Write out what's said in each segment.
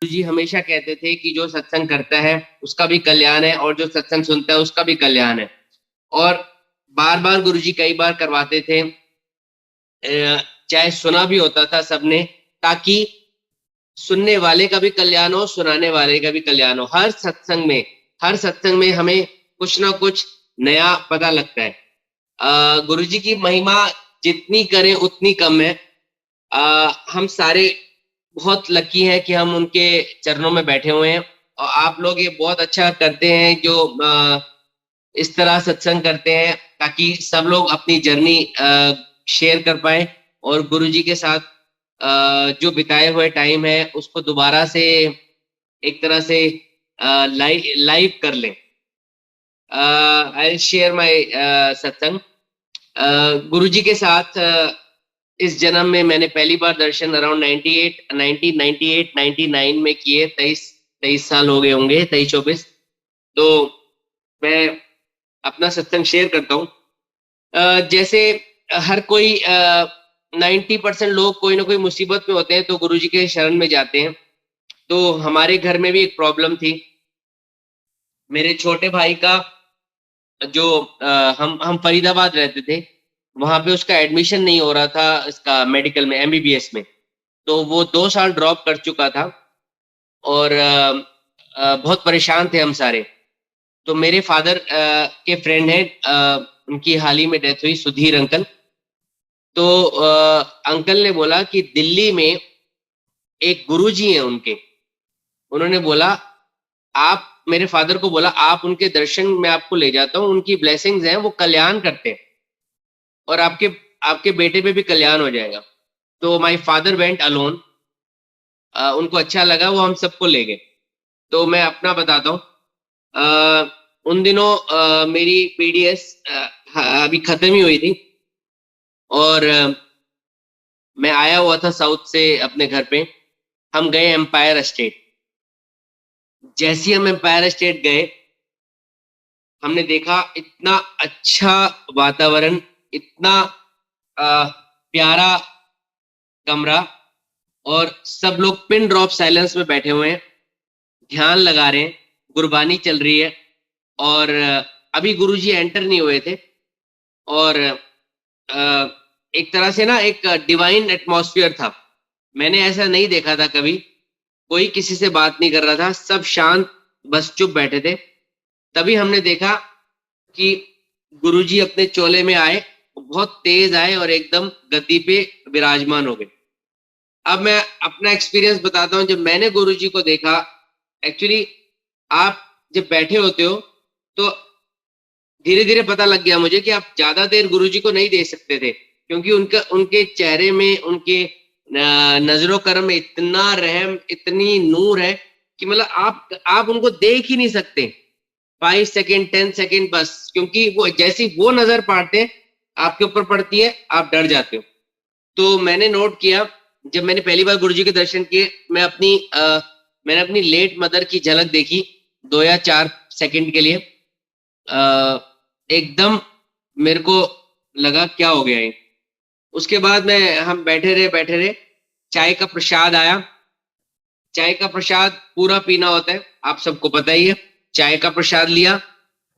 जी हमेशा कहते थे कि जो सत्संग करता है उसका भी कल्याण है और जो सत्संग सुनता है उसका भी कल्याण है। और बार बार गुरुजी कई बार करवाते थे। चाहे सुना भी होता था सबने, ताकि सुनने वाले का भी कल्याण हो, सुनाने वाले का भी कल्याण हो। हर सत्संग में हमें कुछ ना कुछ नया पता लगता है। गुरुजी की महिमा जितनी करें उतनी कम है। हम सारे बहुत लकी हैं कि हम उनके चरणों में बैठे हुए हैं। और आप लोग ये बहुत अच्छा करते हैं जो इस तरह सत्संग करते हैं, ताकि सब लोग अपनी जर्नी शेयर कर पाए और गुरुजी के साथ जो बिताए हुए टाइम है उसको दोबारा से एक तरह से लाइव लाइव कर लें। आई शेयर माय सत्संग। गुरुजी के साथ इस जन्म में मैंने पहली बार दर्शन अराउंड 1998 99 में किए। 23 साल हो गए होंगे, 23 24। तो मैं अपना सत्संग शेयर करता हूँ। जैसे हर कोई 90% लोग कोई ना कोई मुसीबत में होते हैं तो गुरुजी के शरण में जाते हैं। तो हमारे घर में भी एक प्रॉब्लम थी। मेरे छोटे भाई का जो हम फरीदाबाद रहते थे, वहां पे उसका एडमिशन नहीं हो रहा था इसका मेडिकल में, एमबीबीएस में। तो वो 2 साल ड्रॉप कर चुका था और बहुत परेशान थे हम सारे। तो मेरे फादर के फ्रेंड हैं, उनकी हाल ही में डेथ हुई, सुधीर अंकल। तो अंकल ने बोला कि दिल्ली में एक गुरुजी हैं उनके। उन्होंने बोला, आप मेरे फादर को बोला आप उनके दर्शन में आपको ले जाता हूँ, उनकी ब्लेसिंग्स हैं, वो कल्याण करते हैं और आपके आपके बेटे पे भी कल्याण हो जाएगा। तो माय फादर वेंट अलोन। उनको अच्छा लगा, वो हम सबको ले गए। तो मैं अपना बताता हूँ। उन दिनों मेरी पीडीएस अभी खत्म ही हुई थी और मैं आया हुआ था साउथ से अपने घर पे। हम गए एम्पायर स्टेट। जैसे ही हम एम्पायर स्टेट गए, हमने देखा इतना अच्छा वातावरण, इतना प्यारा कमरा, और सब लोग पिन ड्रॉप साइलेंस में बैठे हुए हैं, ध्यान लगा रहे हैं, गुरबानी चल रही है। और अभी गुरुजी एंटर नहीं हुए थे। और एक तरह से ना एक डिवाइन एटमॉस्फेयर था। मैंने ऐसा नहीं देखा था कभी। कोई किसी से बात नहीं कर रहा था, सब शांत, बस चुप बैठे थे। तभी हमने देखा कि गुरुजी अपने चोले में आए, बहुत तेज आए और एकदम गद्दी पे विराजमान हो गए। अब मैं अपना एक्सपीरियंस बताता हूँ। जब मैंने गुरुजी को देखा, एक्चुअली आप जब बैठे होते हो तो धीरे धीरे पता लग गया मुझे कि आप ज्यादा देर गुरुजी को नहीं दे सकते थे, क्योंकि उनका उनके चेहरे में, उनके नजरों करम में इतना रहम, इतनी नूर है कि मतलब आप उनको देख ही नहीं सकते। 5 सेकेंड, 10 सेकेंड बस, क्योंकि वो जैसी वो नजर पाते हैं आपके ऊपर पड़ती है, आप डर जाते हो। तो मैंने नोट किया, जब मैंने पहली बार गुरुजी के दर्शन किए, मैंने अपनी लेट मदर की झलक देखी 2 या 4 सेकंड के लिए। एकदम मेरे को लगा क्या हो गया है। उसके बाद हम बैठे रहे, चाय का प्रसाद आया। चाय का प्रसाद पूरा पीना होता है, आप सबको पता ही है। चाय का प्रसाद लिया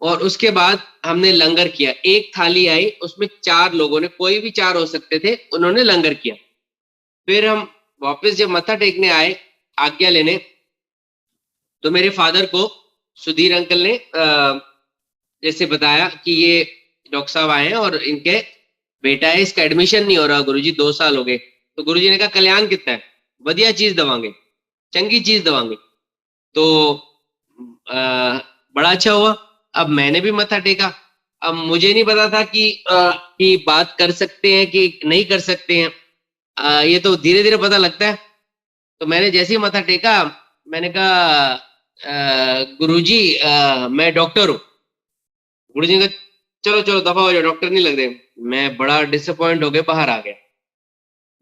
और उसके बाद हमने लंगर किया। एक थाली आई, उसमें 4 लोगों ने, कोई भी 4 हो सकते थे, उन्होंने लंगर किया। फिर हम वापस जब मत्था टेकने आए, आज्ञा लेने, तो मेरे फादर को सुधीर अंकल ने जैसे बताया कि ये डॉक्टर साहब आए हैं और इनके बेटा है, इसका एडमिशन नहीं हो रहा गुरुजी, 2 साल हो गए। तो गुरुजी ने कहा कल्याण कितना है, बढ़िया चीज दवांगे, चंगी चीज दवांगे। तो बड़ा अच्छा हुआ। अब मैंने भी मत्था टेका। अब मुझे नहीं पता था कि बात कर सकते हैं कि नहीं कर सकते हैं। ये तो धीरे धीरे पता लगता है। तो मैंने जैसे ही मत्था टेका, मैंने कहा गुरुजी मैं डॉक्टर हूँ। गुरुजी ने कहा चलो चलो दफा हो जाओ, डॉक्टर नहीं लग रहे। मैं बड़ा डिसअपॉइंट हो गया, बाहर आ गया।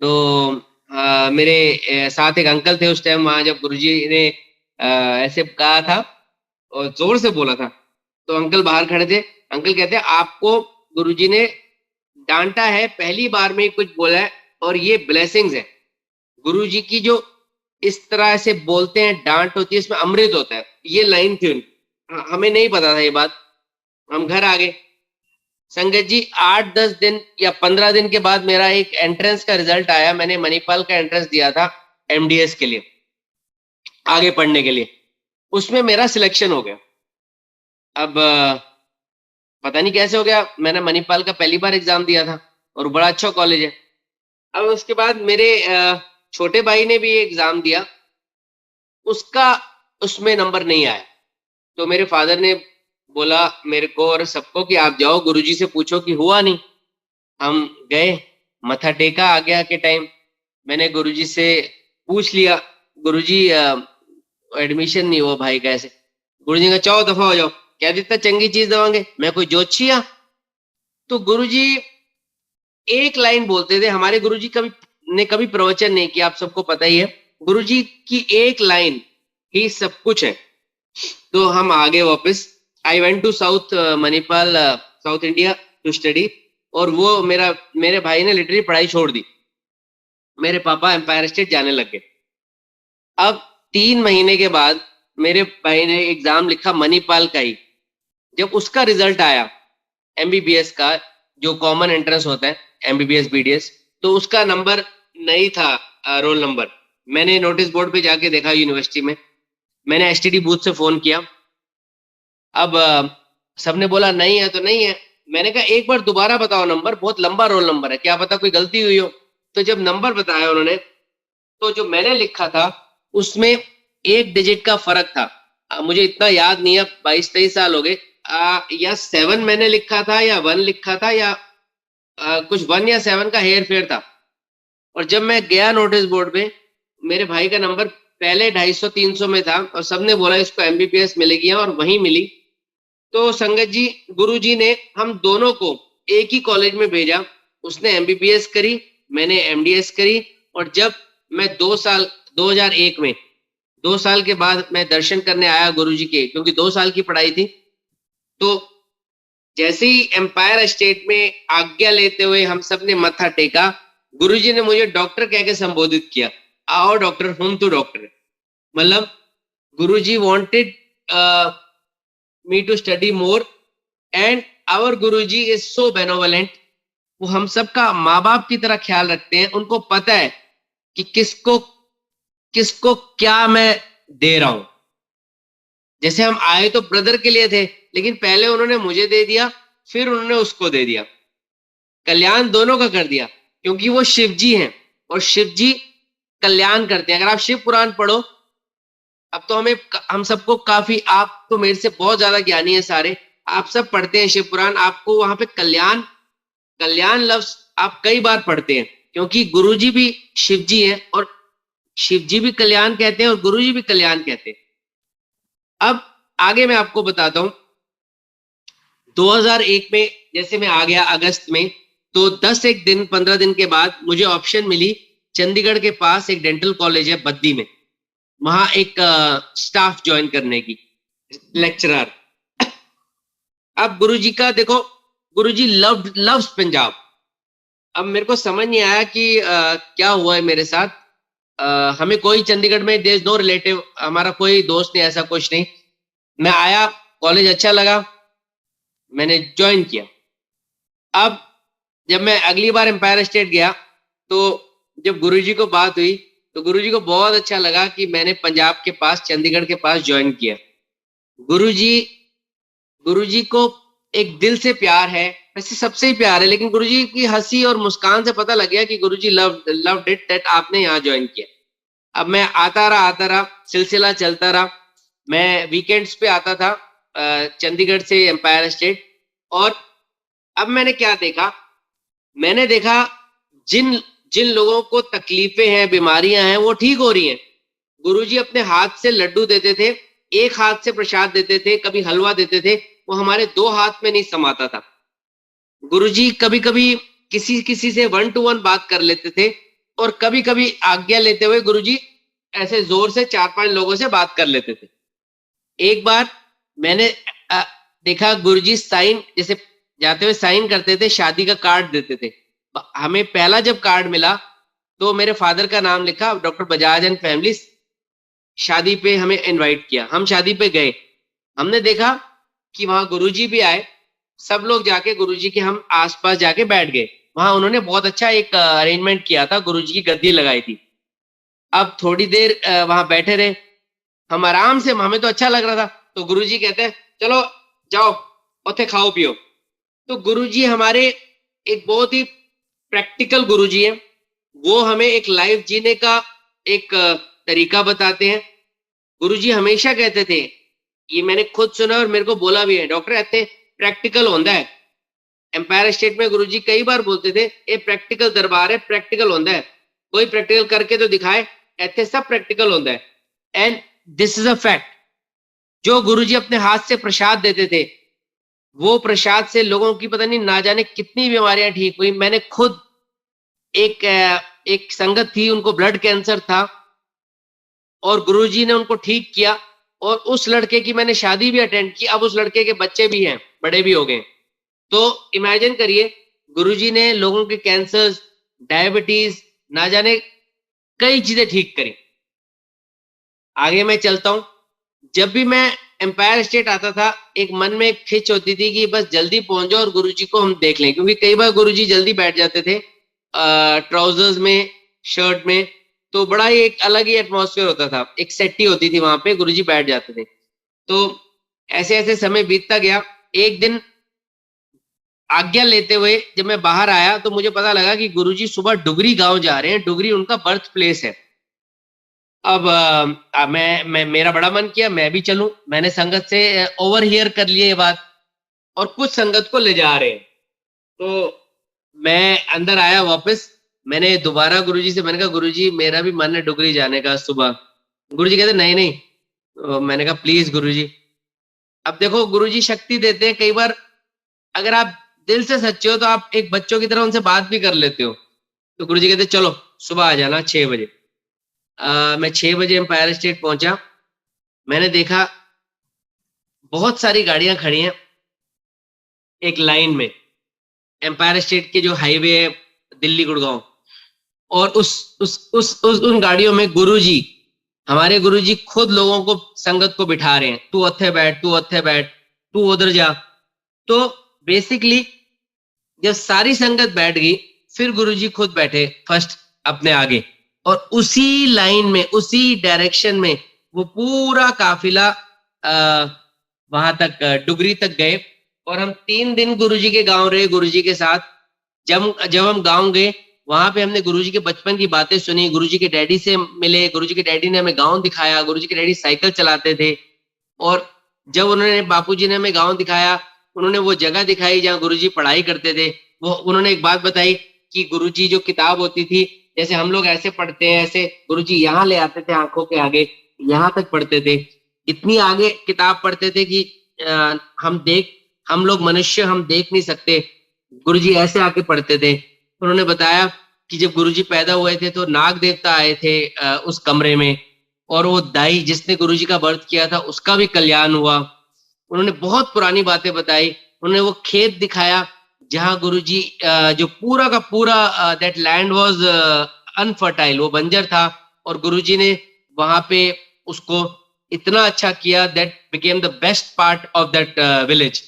तो मेरे साथ एक अंकल थे उस टाइम वहां, जब गुरुजी ने ऐसे कहा था और जोर से बोला था, तो अंकल बाहर खड़े थे। अंकल कहते हैं आपको गुरुजी ने डांटा है, पहली बार में ही कुछ बोला है, और ये ब्लेसिंग्स है गुरुजी की। जो इस तरह से बोलते हैं, डांट होती है, इसमें अमृत होता है। ये लाइन थी उनकी। हमें नहीं पता था ये बात। हम घर आ गए। संगत जी 8-10 दिन या 15 दिन के बाद मेरा एक एंट्रेंस का रिजल्ट आया। मैंने मणिपाल का एंट्रेंस दिया था एमडीएस के लिए, आगे पढ़ने के लिए। उसमें मेरा सिलेक्शन हो गया। अब पता नहीं कैसे हो गया, मैंने मणिपाल का पहली बार एग्जाम दिया था और बड़ा अच्छा कॉलेज है। अब उसके बाद मेरे छोटे भाई ने भी एग्जाम दिया, उसका उसमें नंबर नहीं आया। तो मेरे फादर ने बोला मेरे को और सबको कि आप जाओ गुरुजी से पूछो कि हुआ नहीं। हम गए, मत्था टेका आ गया के टाइम। मैंने गुरुजी से पूछ लिया, गुरुजी एडमिशन नहीं हुआ भाई का ऐसे। गुरुजी का चाहो दफा हो जाओ, क्या दिता चंगी चीज देवांगे, मैं कोई जोतशिया। तो गुरुजी एक लाइन बोलते थे। हमारे गुरुजी कभी प्रवचन नहीं किया, आप सबको पता ही है। गुरुजी की एक लाइन ही सब कुछ है। तो हम आगे वापस, I went to south Manipal, south India to study. और वो मेरे भाई ने लिटरली पढ़ाई छोड़ दी। मेरे पापा एम्पायर स्टेट जाने लग गए। अब 3 महीने के बाद मेरे भाई ने एग्जाम लिखा मणिपाल का ही। जब उसका रिजल्ट आया एमबीबीएस का, जो कॉमन एंट्रेंस होता है एमबीबीएस बीडीएस, तो उसका नंबर नहीं था, रोल नंबर। मैंने नोटिस बोर्ड पे जाके देखा यूनिवर्सिटी में। मैंने एसटीडी बूथ से फोन किया। अब सबने बोला नहीं है तो नहीं है। मैंने कहा एक बार दोबारा बताओ नंबर, बहुत लंबा रोल नंबर है, क्या पता कोई गलती हुई हो। तो जब नंबर बताया उन्होंने, तो जो मैंने लिखा था उसमें एक डिजिट का फर्क था। मुझे इतना याद नहीं है, 22-23 साल हो गए। या 7 मैंने लिखा था या 1 लिखा था, या कुछ 1 या 7 का हेर फेर था। और जब मैं गया नोटिस बोर्ड पे, मेरे भाई का नंबर पहले 250-300 में था और सबने बोला इसको एमबीबीएस मिलेगी, और वहीं मिली। तो संगत जी गुरुजी ने हम दोनों को एक ही कॉलेज में भेजा। उसने एमबीबीएस करी, मैंने एमडीएस करी। और जब मैं 2 साल 2001 में 2 साल के बाद मैं दर्शन करने आया गुरुजी के, क्योंकि 2 साल की पढ़ाई थी। तो जैसे ही एम्पायर स्टेट में आज्ञा लेते हुए हम सब ने मत्था टेका, गुरुजी ने मुझे डॉक्टर कह के संबोधित किया। आओ डॉक्टर, हूं तो डॉक्टर। मतलब Guruji wanted me to study more, and our Guruji is so benevolent। वो हम सबका माँ बाप की तरह ख्याल रखते हैं। उनको पता है कि किसको किसको क्या मैं दे रहा हूं। जैसे हम आए तो ब्रदर के लिए थे, लेकिन पहले उन्होंने मुझे दे दिया, फिर उन्होंने उसको दे दिया, कल्याण दोनों का कर दिया। क्योंकि वो शिव जी हैं और शिव जी कल्याण करते हैं। अगर आप शिव पुराण पढ़ो, अब तो हम सबको काफी, आप तो मेरे से बहुत ज्यादा ज्ञानी है सारे, आप सब पढ़ते हैं शिव पुराण, आपको वहां पे कल्याण कल्याण लफ्ज आप कई बार पढ़ते हैं। क्योंकि गुरुजी भी शिव जी हैं और शिव जी भी कल्याण कहते हैं और गुरुजी भी कल्याण कहते हैं। अब आगे मैं आपको बताता हूं। 2001 में जैसे मैं आ गया अगस्त में, तो 15 दिन के बाद मुझे ऑप्शन मिली चंडीगढ़ के पास एक डेंटल कॉलेज है बद्दी में, वहां एक स्टाफ ज्वाइन करने की, लेक्चरर। अब गुरुजी का देखो, गुरुजी लव्स पंजाब। अब मेरे को समझ नहीं आया कि क्या हुआ है मेरे साथ। हमें कोई चंडीगढ़ में देयर इज नो रिलेटिव, हमारा कोई दोस्त नहीं, ऐसा कुछ नहीं। मैं आया, कॉलेज अच्छा लगा, मैंने ज्वाइन किया। अब जब मैं अगली बार एम्पायर स्टेट गया, तो जब गुरुजी को बात हुई, तो गुरुजी को बहुत अच्छा लगा कि मैंने पंजाब के पास, चंडीगढ़ के पास ज्वाइन किया। गुरुजी गुरुजी को एक दिल से प्यार है, वैसे सबसे ही प्यार है, लेकिन गुरुजी की हंसी और मुस्कान से पता लग गया कि गुरुजी लव्ड इट दैट आपने यहाँ ज्वाइन किया। अब मैं आता रहा, सिलसिला चलता रहा। मैं वीकेंड्स पे आता था चंडीगढ़ से एम्पायर स्टेट। और अब मैंने क्या देखा, मैंने देखा जिन जिन लोगों को तकलीफें हैं, बीमारियां हैं, वो ठीक हो रही हैं। गुरुजी अपने हाथ से लड्डू देते थे, एक हाथ से प्रसाद देते थे, कभी हलवा देते थे, वो हमारे 2 हाथ में नहीं समाता था। गुरुजी कभी कभी किसी किसी से 1 to 1 बात कर लेते थे, और कभी कभी आज्ञा लेते हुए गुरुजी ऐसे जोर से 4-5 लोगों से बात कर लेते थे। एक बार मैंने देखा गुरुजी साइन, जैसे जाते हुए साइन करते थे, शादी का कार्ड देते थे। हमें पहला जब कार्ड मिला, तो मेरे फादर का नाम लिखा, डॉक्टर बजाज एंड फैमिली, शादी पे हमें इनवाइट किया। हम शादी पे गए, हमने देखा कि वहां गुरुजी भी आए, सब लोग जाके गुरुजी के हम आसपास जाके बैठ गए। वहां उन्होंने बहुत अच्छा एक अरेंजमेंट किया था, गुरुजी की गद्दी लगाई थी। अब थोड़ी देर वहां बैठे रहे, हम आराम से, हमें तो अच्छा लग रहा था। तो गुरुजी कहते हैं चलो जाओ उत्थे खाओ पियो। तो गुरुजी हमारे एक बहुत ही प्रैक्टिकल गुरुजी है, वो हमें एक लाइफ जीने का एक तरीका बताते हैं। गुरुजी हमेशा कहते थे, ये मैंने खुद सुना और मेरे को बोला भी है, डॉक्टर इतने प्रैक्टिकल होता है। एम्पायर स्टेट में गुरुजी कई बार बोलते थे ये प्रैक्टिकल दरबार है, प्रैक्टिकल होता है, कोई प्रैक्टिकल करके तो दिखाए, इतने सब प्रैक्टिकल होता है। And this is a fact. जो गुरुजी अपने हाथ से प्रसाद देते थे, वो प्रसाद से लोगों की पता नहीं ना जाने कितनी बीमारियां ठीक हुई। मैंने खुद एक संगत थी, उनको ब्लड कैंसर था और गुरुजी ने उनको ठीक किया, और उस लड़के की मैंने शादी भी अटेंड की। अब उस लड़के के बच्चे भी हैं, बड़े भी हो गए। तो इमेजिन करिए, गुरुजी ने लोगों के कैंसर, डायबिटीज, ना जाने कई चीजें ठीक करी। आगे मैं चलता हूं। जब भी मैं एम्पायर स्टेट आता था, एक मन में एक खिंच होती थी कि बस जल्दी पहुंच जाओ और गुरुजी को हम देख लें, क्योंकि कई बार गुरुजी जल्दी बैठ जाते थे ट्राउजर्स में, शर्ट में, तो बड़ा ही एक अलग ही एटमॉस्फेयर होता था, एक सेट्टी होती थी वहां पे, गुरुजी बैठ जाते थे। तो ऐसे ऐसे समय बीतता गया। एक दिन आज्ञा लेते हुए जब मैं बाहर आया तो मुझे पता लगा कि गुरुजी सुबह डुगरी गांव जा रहे हैं, डुगरी उनका बर्थ प्लेस है। अब मैं मेरा बड़ा मन किया मैं भी चलूं। मैंने संगत से ओवर हियर कर लिया ये बात, और कुछ संगत को ले जा रहे हैं। तो मैं अंदर आया वापस, मैंने दोबारा गुरुजी से मैंने कहा गुरुजी मेरा भी मन है डुगरी जाने का सुबह। गुरुजी कहते नहीं नहीं। मैंने कहा प्लीज गुरुजी। अब देखो गुरुजी शक्ति देते हैं, कई बार अगर आप दिल से सच्चे हो तो आप एक बच्चों की तरह उनसे बात भी कर लेते हो। तो गुरुजी कहते चलो सुबह आ जाना 6 बजे। मैं 6 बजे एम्पायर स्टेट पहुंचा। मैंने देखा बहुत सारी गाड़ियां खड़ी हैं एक लाइन में, एम्पायर स्टेट के जो हाईवे है दिल्ली गुड़गांव, और उन गाड़ियों में गुरुजी, हमारे गुरुजी खुद लोगों को, संगत को बिठा रहे हैं, तू अत्थे बैठ, तू अत्थे बैठ, तू उधर जा। तो बेसिकली जब सारी संगत बैठ गई, फिर गुरुजी खुद बैठे फर्स्ट अपने आगे, और उसी लाइन में, उसी डायरेक्शन में वो पूरा काफिला वहां तक डुगरी तक गए। और हम 3 दिन गुरुजी के गांव रहे, गुरुजी के साथ। जब हम गांव गए, वहां पे हमने गुरुजी के बचपन की बातें सुनी, गुरुजी के डैडी से मिले, गुरुजी के डैडी ने हमें गांव दिखाया, गुरुजी के डैडी साइकिल चलाते थे। और जब उन्होंने, बापूजी ने हमें गांव दिखाया, उन्होंने वो जगह दिखाई जहाँ गुरुजी पढ़ाई करते थे। वो उन्होंने एक बात बताई कि गुरुजी जो किताब होती थी, जैसे हम लोग ऐसे पढ़ते हैं, ऐसे गुरुजी यहाँ ले आते थे आंखों के आगे, यहाँ तक पढ़ते थे। इतनी आगे किताब पढ़ते थे कि हम लोग मनुष्य हम देख नहीं सकते, गुरुजी ऐसे आके पढ़ते थे। उन्होंने बताया कि जब गुरुजी पैदा हुए थे तो नाग देवता आए थे उस कमरे में, और वो दाई जिसने गुरुजी का बर्थ किया था उसका भी कल्याण हुआ। उन्होंने बहुत पुरानी बातें बताई। उन्होंने वो खेत दिखाया जहां गुरुजी, जो पूरा का पूरा दैट लैंड वाज अनफर्टाइल, वो बंजर था, और गुरुजी ने वहां पे उसको इतना अच्छा किया that became the best part of that village.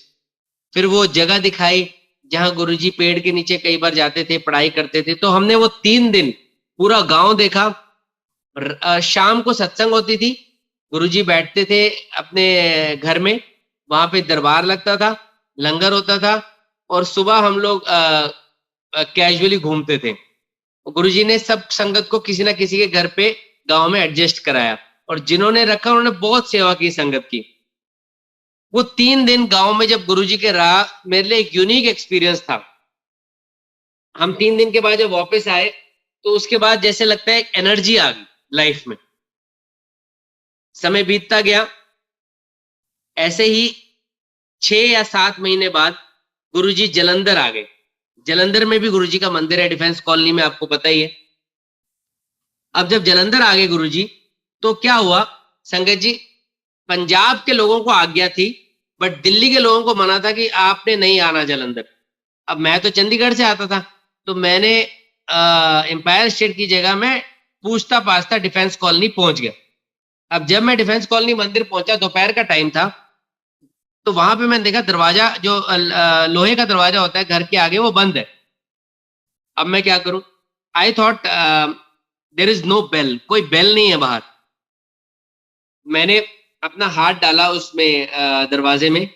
फिर वो जगह दिखाई जहां गुरुजी पेड़ के नीचे कई बार जाते थे, पढ़ाई करते थे। तो हमने वो 3 दिन पूरा गांव देखा। शाम को सत्संग होती थी, गुरुजी बैठते थे अपने घर में, वहां पे दरबार लगता था, लंगर होता था, और सुबह हम लोग कैजुअली घूमते थे। गुरुजी ने सब संगत को किसी ना किसी के घर पे गांव में एडजस्ट कराया, और जिन्होंने रखा उन्होंने बहुत सेवा की संगत की। वो 3 दिन गांव में जब गुरुजी के रहा, मेरे लिए एक यूनिक एक्सपीरियंस था। हम 3 दिन के बाद जब वापस आए तो उसके बाद जैसे लगता है एक एनर्जी आ गई लाइफ में। समय बीतता गया, ऐसे ही 6 या 7 महीने बाद गुरुजी जलंधर आ गए। जलंधर में भी गुरुजी का मंदिर है, डिफेंस कॉलोनी में, आपको पता ही है। अब जब जलंधर आ गए गुरुजी, तो क्या हुआ संगत जी, पंजाब के लोगों को आज्ञा थी, बट दिल्ली के लोगों को मना था कि आपने नहीं आना जलंधर। अब मैं तो चंडीगढ़ से आता था, तो मैंने एम्पायर स्टेट की जगह मैं पूछता पाछता डिफेंस कॉलोनी पहुंच गया। अब जब मैं डिफेंस कॉलोनी मंदिर पहुंचा, दोपहर का टाइम था, तो वहां पे मैंने देखा दरवाजा जो लोहे का दरवाजा होता है घर के आगे, वो बंद है। अब मैं क्या करूं? I thought there is no bell, कोई बेल नहीं है बाहर। मैंने अपना हाथ डाला उसमें दरवाजे में,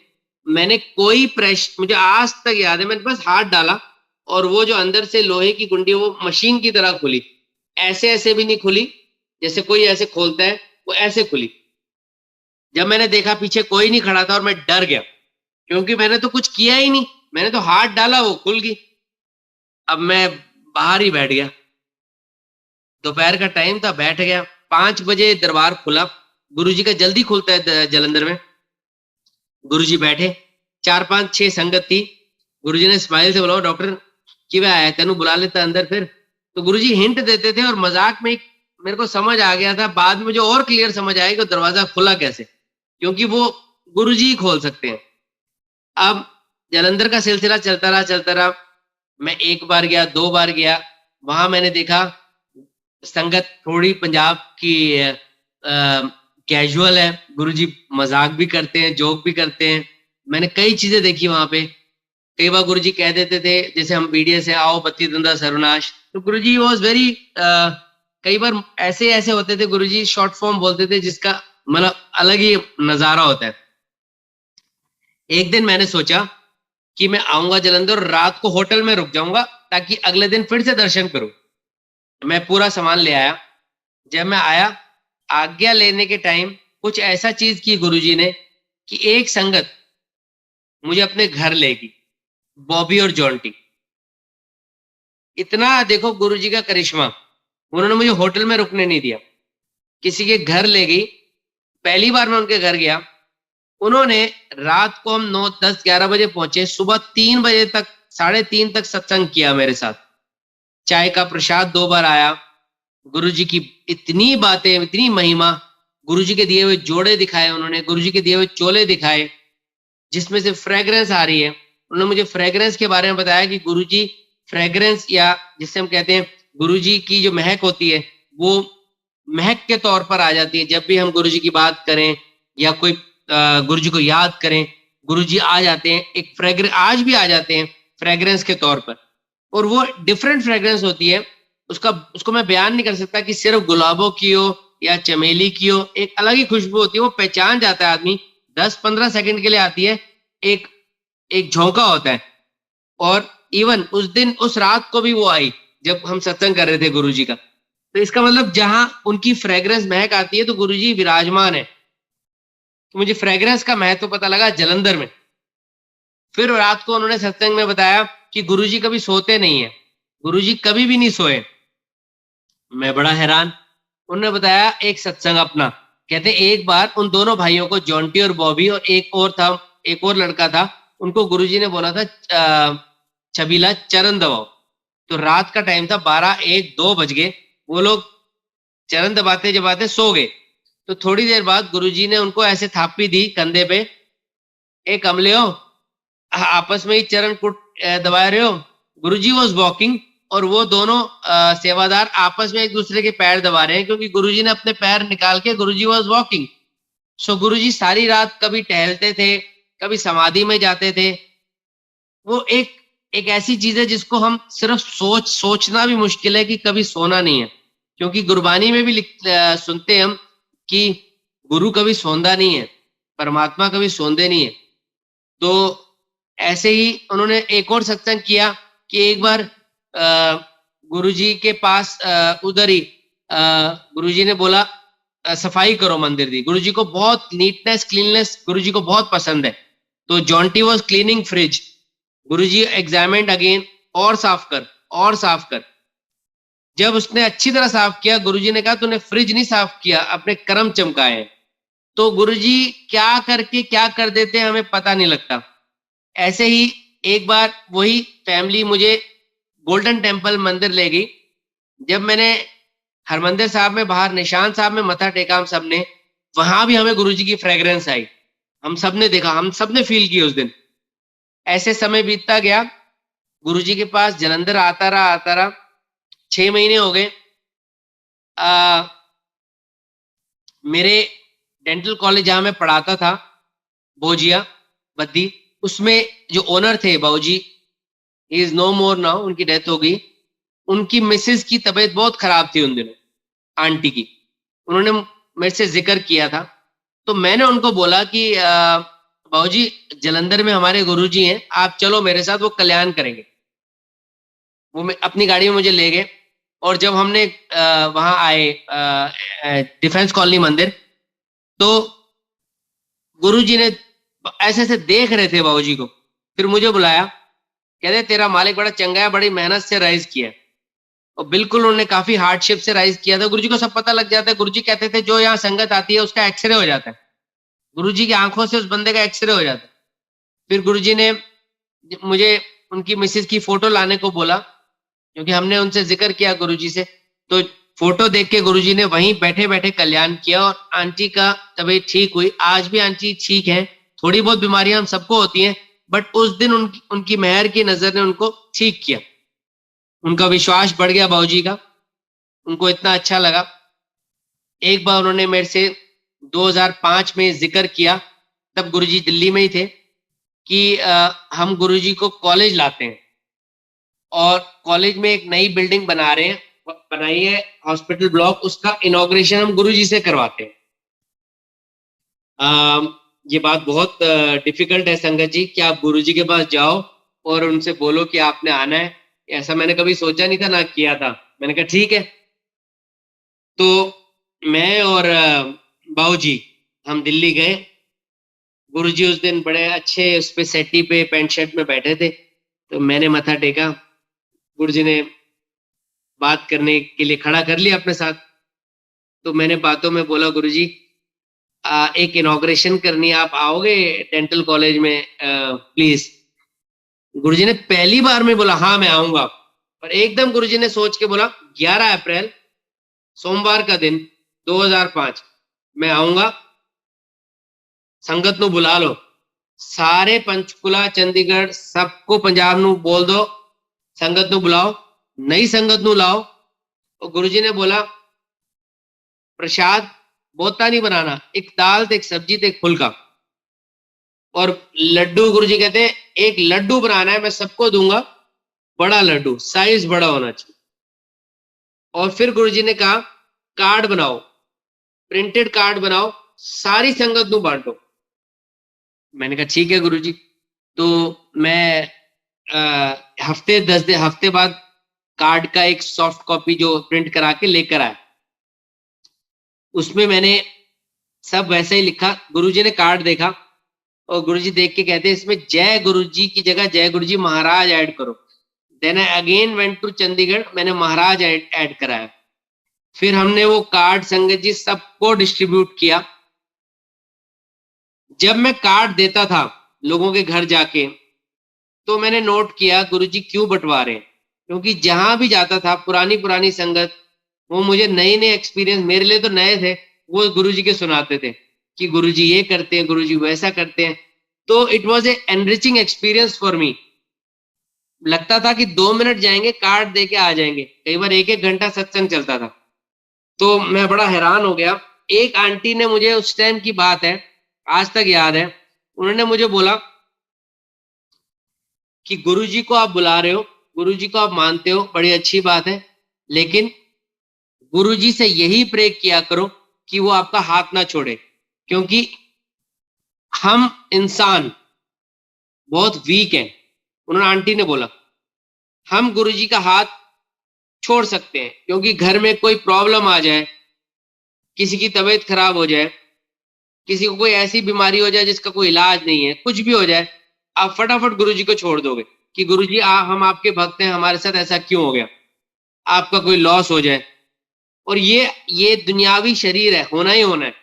मैंने कोई प्रेशर, मुझे आज तक याद है, मैंने बस हाथ डाला और वो जो अंदर से लोहे की कुंडी वो मशीन की तरह खुली। ऐसे ऐसे भी नहीं खुली जैसे कोई ऐसे खोलता है, वो ऐसे खुली। जब मैंने देखा पीछे कोई नहीं खड़ा था और मैं डर गया, क्योंकि मैंने तो कुछ किया ही नहीं, मैंने तो हाथ डाला वो खुल गई। अब मैं बाहर ही बैठ गया, दोपहर का टाइम था, बैठ गया। 5 बजे दरबार खुला, गुरुजी का जल्दी खुलता है जलंधर में। गुरुजी बैठे, 4 5 6 संगत थी। गुरुजी ने स्माइल से बोला, डॉक्टर कि वह आया तेनू बुला लेता अंदर फिर। तो गुरुजी हिंट देते थे और मजाक में मेरे को समझ आ गया था, बाद में मुझे और क्लियर समझ आया कि दरवाजा खुला कैसे, क्योंकि वो गुरुजी ही खोल सकते हैं। अब जलंधर का सिलसिला चलता रहा। मैं 1 बार गया, 2 बार गया, वहां मैंने देखा संगत थोड़ी पंजाब की कैजुअल है, गुरुजी मजाक भी करते हैं, जोक भी करते हैं। मैंने कई चीजें देखी वहां पे। कई बार गुरुजी कह देते थे, जैसे हम बीडीए से आओ बत्ती धंधा सर्वनाश, तो गुरुजी वॉज वेरी, कई बार ऐसे ऐसे होते थे, गुरुजी शॉर्ट फॉर्म बोलते थे जिसका मतलब अलग ही नजारा होता है। एक दिन मैंने सोचा कि मैं आऊंगा जलंधर और रात को होटल में रुक जाऊंगा ताकि अगले दिन फिर से दर्शन करूं। मैं पूरा सामान ले आया। जब मैं आया, आज्ञा लेने के टाइम कुछ ऐसा चीज की गुरुजी ने कि एक संगत मुझे अपने घर लेगी, बॉबी और जॉन्टी। इतना देखो गुरुजी का करिश्मा, उन्होंने मुझे होटल में रुकने नहीं दिया, किसी के घर ले गई। पहली बार मैं उनके घर गया, उन्होंने रात को, हम 9 10 11 बजे पहुंचे, सुबह 3 बजे तक, 3:30 तक सत्संग किया मेरे साथ। चाय का प्रसाद 2 बार आया। गुरुजी की इतनी बातें, इतनी महिमा, गुरुजी के दिए हुए जोड़े दिखाए उन्होंने, गुरुजी के दिए हुए चोले दिखाए जिसमें से फ्रेग्रेंस आ रही है। उन्होंने मुझे फ्रेग्रेंस के बारे में बताया कि गुरुजी फ्रेग्रेंस, या जिससे हम कहते हैं गुरुजी की जो महक होती है, वो महक के तौर पर आ जाती है। जब भी हम गुरुजी की बात करें या कोई गुरुजी को याद करें, गुरुजी आ जाते हैं, एक फ्रेग्रेंस आज भी आ जाते हैं फ्रेग्रेंस के तौर पर। और वो डिफरेंट फ्रेग्रेंस होती है, उसको मैं बयान नहीं कर सकता कि सिर्फ गुलाबों की हो या चमेली की हो, एक अलग ही खुशबू होती है, वो पहचान जाता है आदमी। 10 15 सेकंड के लिए आती है, एक एक झोंका होता है। और इवन उस दिन, उस रात को भी वो आई जब हम सत्संग कर रहे थे गुरुजी का। तो इसका मतलब जहां उनकी फ्रेग्रेंस महक आती है तो गुरुजी विराजमान है। तो मुझे फ्रेग्रेंस का महत्व पता लगा जलंधर में। फिर रात को उन्होंने सत्संग में बताया कि गुरुजी कभी सोते नहीं है, गुरुजी कभी भी नहीं सोए। मैं बड़ा हैरान। उन्होंने बताया एक सत्संग अपना, कहते एक बार उन दोनों भाइयों को, जॉन्टी और बॉबी, और एक और था, एक और लड़का था, उनको गुरुजी ने बोला था छबीला चरण दबाओ। तो रात का टाइम था, 12 1 2 बज गए, वो लोग चरण दबाते जबाते सो गए। तो थोड़ी देर बाद गुरुजी ने उनको ऐसे थापी दी कंधे पे, एक कमले हो, आपस में ही चरण कुट दबा रहे हो। गुरुजी वॉज वॉकिंग और वो दोनों सेवादार आपस में एक दूसरे के पैर दबा रहे हैं, क्योंकि गुरुजी ने अपने पैर निकाल के, गुरुजी वॉज वॉकिंग। सो गुरुजी सारी रात कभी टहलते थे, कभी समाधि में जाते थे। वो एक ऐसी चीज है जिसको हम सिर्फ सोचना भी मुश्किल है कि कभी सोना नहीं है, क्योंकि गुरबानी में भी सुनते हम कि गुरु कभी सोंदा नहीं है, परमात्मा कभी सोंदे नहीं है। तो ऐसे ही उन्होंने एक और सत्संग किया कि एक बार गुरुजी के पास उधर ही गुरुजी ने बोला सफाई करो मंदिर दी। गुरुजी को बहुत नीटनेस, क्लीननेस गुरुजी को बहुत पसंद है। तो Jonty was cleaning fridge, Guruji examined again, और साफ कर, और साफ कर। जब उसने अच्छी तरह साफ किया, गुरुजी ने कहा तूने फ्रिज नहीं साफ किया, अपने कर्म चमकाए। तो गुरुजी क्या करके क्या कर देते हैं हमें पता नहीं लगता। ऐसे ही एक बार वही फैमिली मुझे गोल्डन टेम्पल मंदिर ले गई। जब मैंने हरमंदिर साहब में बाहर निशान साहब में मथा टेका, हम सब ने, वहां भी हमें गुरुजी की फ्रेग्रेंस आई। हम सब ने देखा, हम सब ने फील की उस दिन। ऐसे समय बीतता गया, गुरुजी के पास जलंधर आता रहा। 6 महीने हो गए। मेरे डेंटल कॉलेज जहाँ मैं पढ़ाता था, बोजिया बद्दी, उसमें जो ओनर थे बाबूजी, इज नो मोर नाउ, उनकी डेथ हो गई। उनकी मिसेज की तबीयत बहुत खराब थी उन दिनों, आंटी की। उन्होंने मेरे से जिक्र किया था, तो मैंने उनको बोला कि बाबूजी, जलंधर में हमारे गुरुजी हैं, आप चलो मेरे साथ, वो कल्याण करेंगे। वो अपनी गाड़ी में मुझे ले गए, और जब हमने वहां आए डिफेंस कॉलोनी मंदिर, तो गुरुजी ने ऐसे ऐसे देख रहे थे बाबूजी को, फिर मुझे बुलाया, कहते तेरा मालिक बड़ा चंगा है, बड़ी मेहनत से राइज किया है। और बिल्कुल उन्होंने काफी हार्डशिप से राइज किया था। गुरुजी को सब पता लग जाता है। गुरुजी कहते थे जो यहाँ संगत आती है उसका एक्सरे हो जाता है, गुरुजी की आंखों से उस बंदे का एक्सरे हो जाता है। फिर गुरुजी ने मुझे उनकी मिसेज की फोटो लाने को बोला, क्योंकि हमने उनसे जिक्र किया गुरुजी से। तो फोटो देख के गुरुजी ने वहीं बैठे बैठे कल्याण किया, और आंटी का तबीयत ठीक हुई। आज भी आंटी ठीक है, थोड़ी बहुत बीमारियां हम सबको होती हैं, बट उस दिन उनकी मेहर की नजर ने उनको ठीक किया। उनका विश्वास बढ़ गया बाबूजी का, उनको इतना अच्छा लगा। एक बार उन्होंने मेरे से 2005 में जिक्र किया, तब गुरुजी दिल्ली में ही थे, कि हम गुरुजी को कॉलेज लाते हैं, और कॉलेज में एक नई बिल्डिंग बना रहे हैं, बनाई है हॉस्पिटल ब्लॉक, उसका इनॉग्रेशन हम गुरुजी से करवाते हैं। ये बात बहुत डिफिकल्ट है संगत जी, कि आप गुरुजी के पास जाओ और उनसे बोलो कि आपने आना है। ऐसा मैंने कभी सोचा नहीं था, ना किया था। मैंने कहा ठीक है। तो मैं और बाबूजी हम दिल्ली गए। गुरुजी उस दिन बड़े अच्छे उस पे सेटी पे पेंट शर्ट में बैठे थे, तो मैंने मत्था टेका। गुरुजी ने बात करने के लिए खड़ा कर लिया अपने साथ। तो मैंने बातों में बोला, गुरुजी एक इनॉग्रेशन करनी है, आप आओगे डेंटल कॉलेज में प्लीज। गुरुजी ने पहली बार में बोला हाँ मैं आऊंगा, पर एकदम गुरुजी ने सोच के बोला 11 अप्रैल सोमवार का दिन 2005 मैं आऊंगा, संगत नु बुला लो, सारे पंचकुला चंडीगढ़ सबको पंजाब नु बोल दो, संगत नु बुलाओ, नई संगत नु लाओ। और गुरुजी ने बोला प्रसाद बहुता नहीं बनाना, एक दाल एक सब्जी एक फुल्का, और लड्डू गुरुजी कहते हैं एक लड्डू बनाना है, मैं सबको दूंगा, बड़ा लड्डू, साइज बड़ा होना चाहिए। और फिर गुरुजी ने कहा कार्ड बनाओ, प्रिंटेड कार्ड बनाओ, सारी संगत नु बांटो। मैंने कहा ठीक है गुरुजी। तो मैं हफ्ते 10 दिन हफ्ते बाद कार्ड का एक सॉफ्ट कॉपी जो प्रिंट करा के लेकर आया। उसमें मैंने सब वैसे ही लिखा। गुरुजी ने कार्ड देखा, और गुरुजी देख के कहते इसमें जय गुरुजी की जगह जय गुरुजी महाराज ऐड करो। Then I again went to Chandigarh, मैंने महाराज ऐड कराया। फिर हमने वो कार्ड संगत जी सबको डिस्ट्रीब्यूट किया। जब मैं कार्ड देता था लोगों के घर जाके, तो मैंने नोट किया गुरुजी क्यों बंटवा रहे हैं, क्योंकि जहां भी जाता था पुरानी पुरानी संगत, वो मुझे नए नए एक्सपीरियंस, मेरे लिए तो नए थे, वो गुरुजी के सुनाते थे कि गुरुजी ये करते हैं, गुरुजी वैसा करते हैं। तो it was a enriching experience for me. लगता था कि 2 मिनट जाएंगे कार्ड दे के आ जाएंगे, कई बार 1-1 घंटा सत्संग चलता था। तो मैं बड़ा हैरान हो गया। एक आंटी ने मुझे, उस टाइम की बात है, आज तक याद है, उन्होंने मुझे बोला कि गुरुजी को आप बुला रहे हो, गुरुजी को आप मानते हो, बड़ी अच्छी बात है, लेकिन गुरुजी से यही प्रे किया करो कि वो आपका हाथ ना छोड़े, क्योंकि हम इंसान बहुत वीक हैं। उन्होंने, आंटी ने बोला, हम गुरुजी का हाथ छोड़ सकते हैं, क्योंकि घर में कोई प्रॉब्लम आ जाए, किसी की तबीयत खराब हो जाए, किसी को कोई ऐसी बीमारी हो जाए जिसका कोई इलाज नहीं है, कुछ भी हो जाए, आप फटाफट गुरुजी को छोड़ दोगे कि गुरुजी हम आपके भक्त हैं, हमारे साथ ऐसा क्यों हो गया, आपका कोई लॉस हो जाए। और ये दुनियावी शरीर है, होना ही होना है।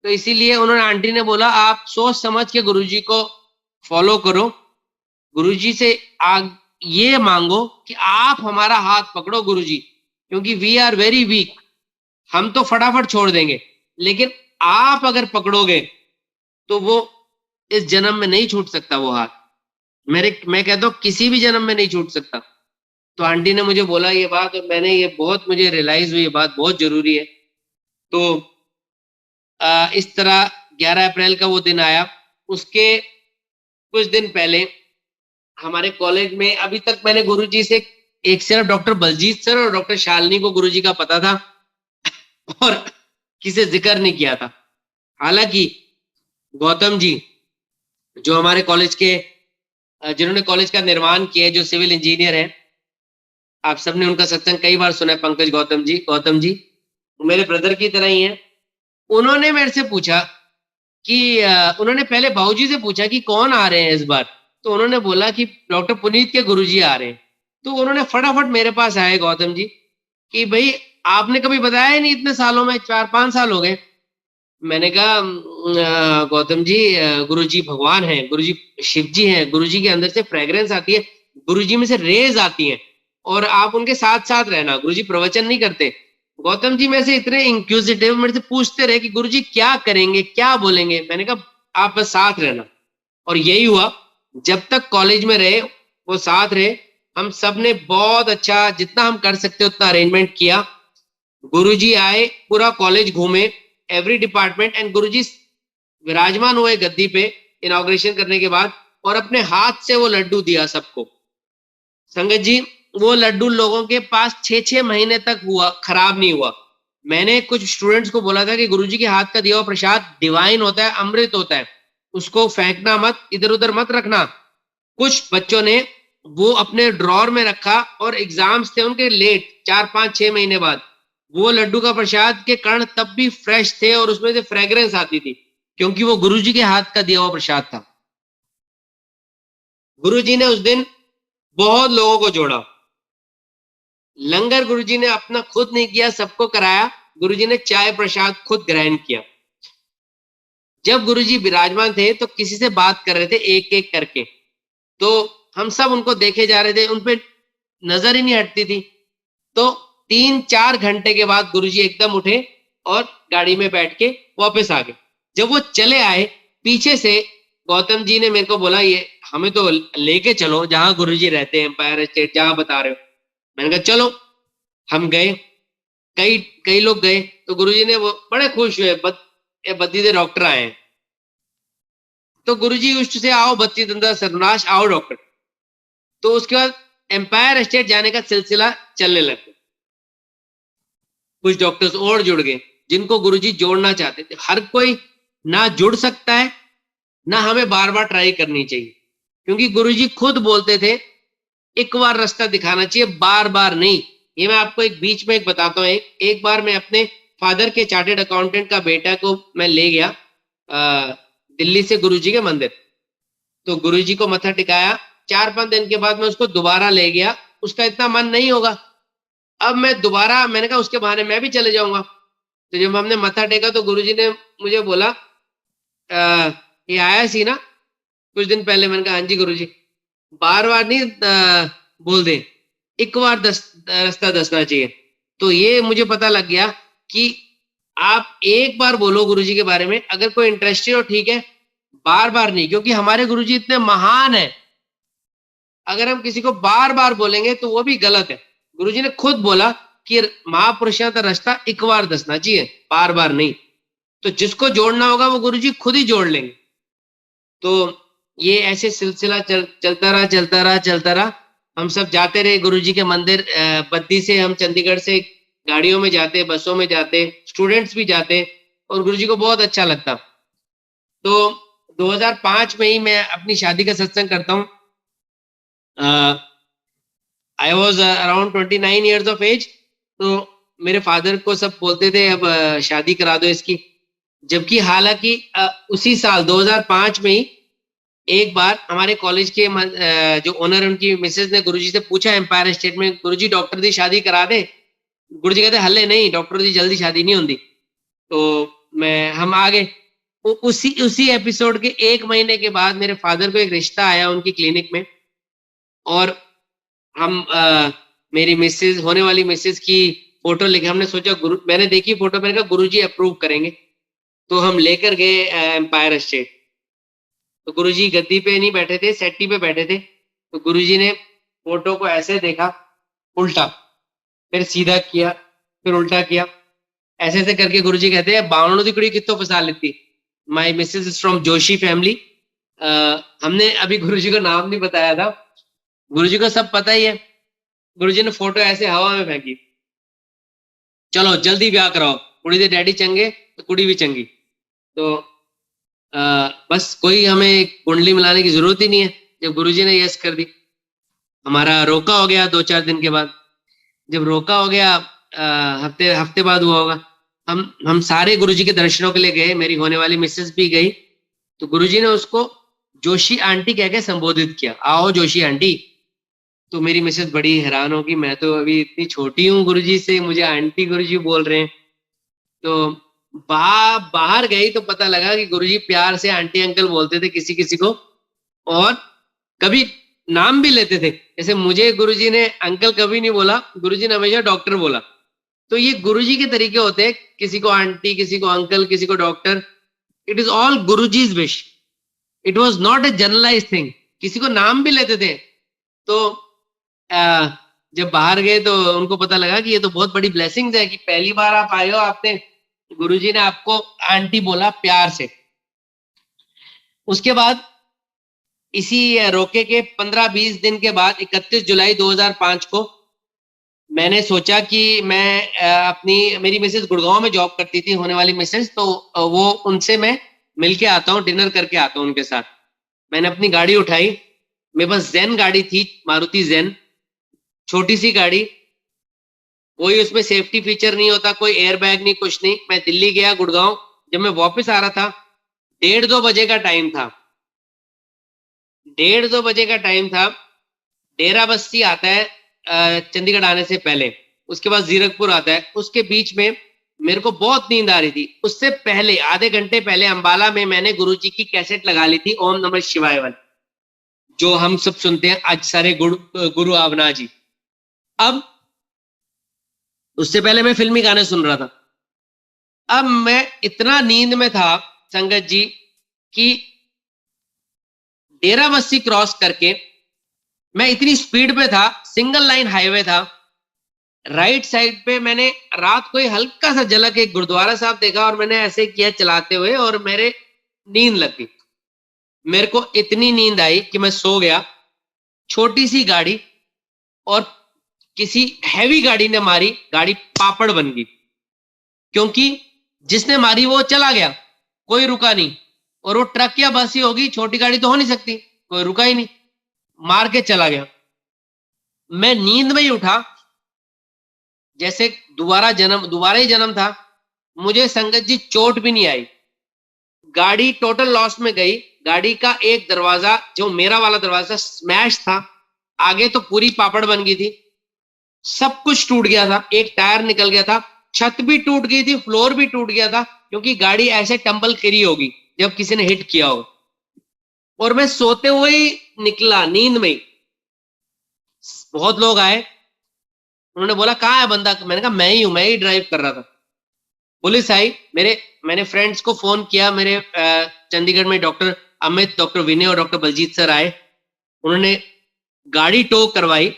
तो इसीलिए उन्होंने, आंटी ने बोला आप सोच समझ के गुरुजी को फॉलो करो, गुरुजी से ये मांगो कि आप हमारा हाथ पकड़ो गुरुजी, क्योंकि वी आर वेरी वीक, हम तो फटाफट छोड़ देंगे, लेकिन आप अगर पकड़ोगे तो वो इस जन्म में नहीं छूट सकता वो हाथ। मैं कहता हूं किसी भी जन्म में नहीं छूट सकता, तो आंटी ने मुझे बोला ये बात, और मैंने ये बहुत मुझे रियलाइज हुई, ये बात बहुत जरूरी है। तो इस तरह 11 अप्रैल का वो दिन आया। उसके कुछ दिन पहले हमारे कॉलेज में, अभी तक मैंने गुरुजी से एक सिर्फ डॉक्टर बलजीत सर और डॉक्टर शालिनी को गुरुजी का पता था और किसी जिक्र नहीं किया था। हालांकि गौतम जी जो हमारे कॉलेज के जिन्होंने कॉलेज का निर्माण किया है, जो सिविल इंजीनियर है, आप सबने उनका सत्संग कई बार सुना है, पंकज गौतम जी मेरे ब्रदर की तरह ही है। उन्होंने मेरे से पूछा कि उन्होंने पहले बाबूजी से पूछा कि कौन आ रहे हैं इस बार, तो उन्होंने बोला कि डॉक्टर पुनीत के गुरुजी आ रहे हैं। तो उन्होंने फटाफट मेरे पास आए गौतम जी कि भाई आपने कभी बताया ही नहीं, इतने सालों में 4-5 साल हो गए। मैंने कहा गौतम जी गुरुजी भगवान हैं, गुरुजी शिव जी हैं, गुरुजी के अंदर से फ्रेग्रेंस आती है, गुरुजी में से रेज आती हैं, और आप उनके साथ साथ रहना। गुरुजी प्रवचन नहीं करते। गौतम जी में से इतने इंक्यूजिटिव, मेरे से पूछते रहे कि गुरुजी क्या करेंगे, क्या बोलेंगे। मैंने कहा आप बस साथ रहना। और यही हुआ, जब तक कॉलेज में रहे वो साथ रहे। हम सब ने बहुत अच्छा, जितना हम कर सकते उतना अरेंजमेंट किया। गुरुजी आए, पूरा कॉलेज घूमे, एवरी डिपार्टमेंट, एंड गुरुजी विराजमान हुए गद्दी पे इनॉग्रेशन करने के बाद, और अपने हाथ से वो लड्डू दिया सबको। संगत जी वो लड्डू लोगों के पास 6-6 महीने तक हुआ, खराब नहीं हुआ। मैंने कुछ स्टूडेंट्स को बोला था कि गुरुजी के हाथ का दिया हुआ प्रसाद डिवाइन होता है, अमृत होता है, उसको फेंकना मत, इधर उधर मत रखना। कुछ बच्चों ने वो अपने ड्रॉर में रखा, और एग्जाम्स थे उनके लेट, 4-5-6 महीने बाद, वो लड्डू का प्रसाद के कण तब भी फ्रेश थे और उसमें से फ्रेग्रेंस आती थी, क्योंकि वो गुरुजी के हाथ का दिया हुआ प्रसाद था। गुरुजी ने उस दिन बहुत लोगों को जोड़ा। लंगर गुरुजी ने अपना खुद नहीं किया, सबको कराया। गुरुजी ने चाय प्रसाद खुद ग्रहण किया। जब गुरुजी विराजमान थे तो किसी से बात कर रहे थे एक एक करके, तो हम सब उनको देखे जा रहे थे, उनपे नजर ही नहीं हटती थी। तो 3-4 घंटे के बाद गुरुजी एकदम उठे और गाड़ी में बैठ के वापस आ गए। जब वो चले आए, पीछे से गौतम जी ने मेरे को बोला ये हमें तो लेके चलो जहां गुरुजी रहते हैं, एम्पायर स्टेट जहां बता रहे हो। मैंने कहा चलो। हम गए, कई कई लोग गए। तो गुरुजी ने वो बड़े खुश हुए, ये बद्दी दे डॉक्टर आए हैं। तो गुरुजी उस से आओ बत्ती दंदा सर्वनाश, आओ डॉक्टर। तो उसके बाद एम्पायर स्टेट जाने का सिलसिला चलने लग गया। कुछ डॉक्टर्स और जुड़ गए जिनको गुरुजी जोड़ना चाहते थे। हर कोई ना जुड़ सकता है, ना हमें बार बार ट्राई करनी चाहिए, क्योंकि गुरुजी खुद बोलते थे एक बार रास्ता दिखाना चाहिए, बार बार नहीं। ये मैं आपको एक बीच में एक बताता हूँ। एक बार मैं अपने फादर के चार्टेड अकाउंटेंट का बेटा को मैं ले गया दिल्ली से गुरुजी के मंदिर। तो गुरुजी को मत्था टिकाया। 4-5 दिन के बाद मैं उसको दोबारा ले गया। उसका इतना मन नहीं होगा। अब मैं दोबारा, मैंने कहा उसके बहाने मैं भी चले जाऊंगा। तो जब हमने मत्था टेका तो गुरुजी ने मुझे बोला ये आया सी ना कुछ दिन पहले। मैंने कहा हाँ जी गुरुजी। बार बार नहीं बोल दे, एक बार रास्ता दसना चाहिए। तो ये मुझे पता लग गया कि आप एक बार बोलो गुरुजी के बारे में, अगर कोई इंटरेस्टेड हो ठीक है, बार बार नहीं, क्योंकि हमारे गुरुजी इतने महान है। अगर हम किसी को बार बार बोलेंगे तो वो भी गलत है। गुरुजी ने खुद बोला कि महापुरुषों का रास्ता एक बार दसना चाहिए, बार बार नहीं। तो जिसको जोड़ना होगा वो गुरुजी खुद ही जोड़ लेंगे। तो ये ऐसे सिलसिला चलता रहा। हम सब जाते रहे गुरुजी के मंदिर। बद्दी से हम चंडीगढ़ से गाड़ियों में जाते, बसों में जाते, स्टूडेंट्स भी जाते, और गुरुजी को बहुत अच्छा लगता। तो 2005 में ही मैं अपनी शादी का सत्संग करता हूँ। I was around 29 years of age. तो मेरे फादर को सब बोलते थे अब शादी करा दो इसकी। जबकि हालांकि उसी साल 2005 में ही एक बार हमारे कॉलेज के जो ओनर, उनकी मिसेज ने गुरुजी से पूछा एम्पायर स्टेट में, गुरुजी डॉक्टर दी शादी करा दे। गुरुजी कहते हल्ले नहीं, डॉक्टर दी जल्दी शादी नहीं होती। तो हम आ गए। उसी एपिसोड के 1 महीने के बाद मेरे फादर को एक रिश्ता आया उनकी क्लिनिक में, और हम मेरी मिसेज, होने वाली मिसेज की फोटो लेके, हमने सोचा मैंने देखी फोटो, मैंने कहा गुरुजी अप्रूव करेंगे। तो हम लेकर गए एम्पायर स्टेट। तो गुरुजी गद्दी पे नहीं बैठे थे, सेट्टी पे बैठे थे। तो गुरुजी ने फोटो को ऐसे देखा, उल्टा, फिर सीधा किया, फिर उल्टा किया, ऐसे ऐसे करके गुरुजी कहते हैं बावनों दी कुड़ी कितो फसा लेती। My missus is from Joshi family. हमने अभी गुरुजी को नाम नहीं बताया था, गुरुजी को सब पता ही है। गुरुजी ने फोटो ऐसे हवा में फेंकी, चलो जल्दी ब्याह कराओ, कुड़ी दे डैडी चंगे तो कुड़ी भी चंगी। तो बस कोई हमें कुंडली मिलाने की जरूरत ही नहीं है, जब गुरुजी ने यस कर दी। हमारा रोका हो गया 2-4 दिन के बाद। जब रोका हो गया हफ्ते हफ्ते बाद हुआ होगा, हम सारे गुरुजी के दर्शनों के लिए गए, मेरी होने वाली मिसेस भी गई। तो गुरुजी ने उसको जोशी आंटी कह के संबोधित किया, आओ जोशी आंटी। तो मेरी मिसेस बड़ी हैरान होगी, मैं तो अभी इतनी छोटी हूँ गुरुजी से, मुझे आंटी गुरुजी बोल रहे हैं। तो बाहर गई तो पता लगा कि गुरुजी प्यार से आंटी अंकल बोलते थे किसी किसी को, और कभी नाम भी लेते थे। जैसे मुझे गुरुजी ने अंकल कभी नहीं बोला, गुरुजी ने हमेशा डॉक्टर बोला। तो ये गुरुजी के तरीके होते हैं, किसी को आंटी, किसी को अंकल, किसी को doctor. It is all Guruji's wish, it was not a generalize thing. किसी को नाम भी लेते थे। तो जब बाहर गए तो उनको पता लगा कि ये तो बहुत बड़ी ब्लेसिंग्स है कि पहली बार आप आए हो, आपने गुरुजी ने आपको आंटी बोला प्यार से। उसके बाद इसी रोके के 15-20 दिन के बाद 31 जुलाई 2005 को मैंने सोचा कि मैं मेरी मिसेस गुड़गांव में जॉब करती थी, होने वाली मिसेस, तो वो उनसे मैं मिलके आता हूँ, डिनर करके आता हूँ उनके साथ। मैंने अपनी गाड़ी उठाई, मेरे पास जेन गाड़ी थी, मारुति जेन, छोटी सी गाड़ी, कोई उसमें सेफ्टी फीचर नहीं होता, कोई एयर बैग नहीं, कुछ नहीं। मैं दिल्ली गया, गुड़गांव। जब मैं वापस आ रहा था 1:30-2 बजे का टाइम था, 1:30-2 बजे का टाइम था। डेरा बस्सी आता है चंडीगढ़ आने से पहले, उसके बाद जीरकपुर आता है। उसके बीच में मेरे को बहुत नींद आ रही थी। उससे पहले आधे घंटे पहले अंबाला में मैंने गुरुजी की कैसेट लगा ली थी, ओम नमः शिवाय वाली, जो हम सब सुनते हैं आज सारे गुरु आवना जी। अब उससे पहले मैं फिल्मी गाने सुन रहा था। अब मैं इतना नींद में था संगत जी कि डेरा बस्सी क्रॉस करके मैं इतनी स्पीड पे था, सिंगल लाइन हाईवे था, राइट साइड पे मैंने रात को हल्का सा झलक एक गुरुद्वारा साहब देखा, और मैंने ऐसे किया चलाते हुए, और मेरे नींद लग गई। मेरे को इतनी नींद आई कि मैं सो गया। छोटी सी गाड़ी और किसी हैवी गाड़ी ने मारी, गाड़ी पापड़ बन गई, क्योंकि जिसने मारी वो चला गया, कोई रुका नहीं। और वो ट्रक या बस ही होगी, छोटी गाड़ी तो हो नहीं सकती, कोई रुका ही नहीं, मार के चला गया। मैं नींद में ही उठा, जैसे दोबारा ही जन्म था। मुझे संगत जी चोट भी नहीं आई, गाड़ी टोटल लॉस में गई। गाड़ी का एक दरवाजा, जो मेरा वाला दरवाजा, स्मैश था, आगे तो पूरी पापड़ बन गई थी, सब कुछ टूट गया था, एक टायर निकल गया था, छत भी टूट गई थी, फ्लोर भी टूट गया था, क्योंकि गाड़ी ऐसे टंबल करी होगी जब किसी ने हिट किया हो। और मैं सोते हुए ही निकला, नींद में ही। बहुत लोग आए, उन्होंने बोला कहाँ है बंदा, मैंने कहा मैं ही हूं, मैं ही ड्राइव कर रहा था। पुलिस आई, मैंने फ्रेंड्स को फोन किया, मेरे चंडीगढ़ में डॉक्टर अमित, डॉक्टर विनय और डॉक्टर बलजीत सर आए, उन्होंने गाड़ी टो करवाई।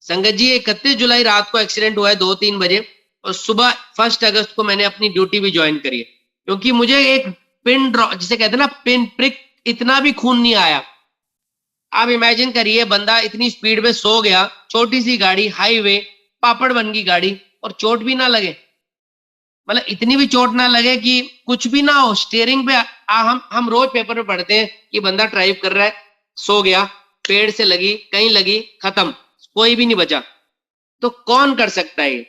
संगत जी 31 जुलाई रात को एक्सीडेंट हुआ है 2-3 बजे, और सुबह 1 अगस्त को मैंने अपनी ड्यूटी भी ज्वाइन करी है, क्योंकि मुझे एक पिन ड्रॉप, जिसे कहते हैं ना पिन प्रिक, इतना भी खून नहीं आया। आप इमेजिन करिए, बंदा इतनी स्पीड में सो गया, छोटी सी गाड़ी, हाईवे, पापड़ बन गई गाड़ी, और चोट भी ना लगे, मतलब इतनी भी चोट ना लगे कि कुछ भी ना हो। स्टीयरिंग पे हम रोज पेपर में पढ़ते हैं कि बंदा ड्राइव कर रहा है, सो गया, पेड़ से लगी, कहीं लगी, खत्म, कोई भी नहीं बचा। तो कौन कर सकता है ये?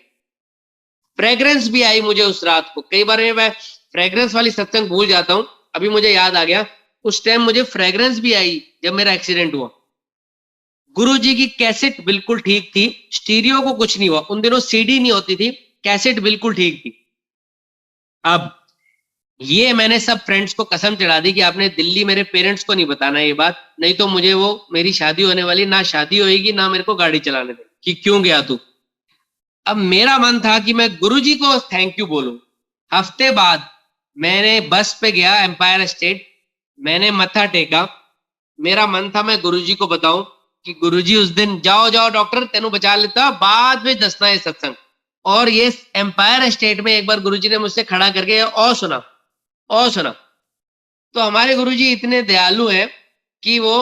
फ्रेग्रेंस भी आई मुझे उस रात को। कई बार मैं फ्रेग्रेंस वाली सत्संग भूल जाता हूं, अभी मुझे याद आ गया, उस टाइम मुझे फ्रेग्रेंस भी आई जब मेरा एक्सीडेंट हुआ। गुरुजी की कैसेट बिल्कुल ठीक थी, स्टीरियो को कुछ नहीं हुआ। उन दिनों सीडी नहीं होती थी, कैसेट बिल्कुल ठीक थी। अब ये मैंने सब फ्रेंड्स को कसम चढ़ा दी कि आपने दिल्ली मेरे पेरेंट्स को नहीं बताना ये बात, नहीं तो मुझे वो, मेरी शादी होने वाली, ना शादी होएगी ना मेरे को गाड़ी चलाने दे कि क्यों गया तू। अब मेरा मन था कि मैं गुरुजी को थैंक यू बोलूं। हफ्ते बाद मैंने बस पे गया एम्पायर स्टेट, मैंने मत्था टेका, मेरा मन था मैं गुरुजी को बताऊं कि गुरुजी उस दिन जाओ जाओ डॉक्टर तेनू बचा लेता, बाद में दसना है सत्संग। और ये एम्पायर स्टेट में एक बार गुरुजी ने मुझसे खड़ा करके और सुना, और सुना। तो हमारे गुरुजी इतने दयालु हैं कि वो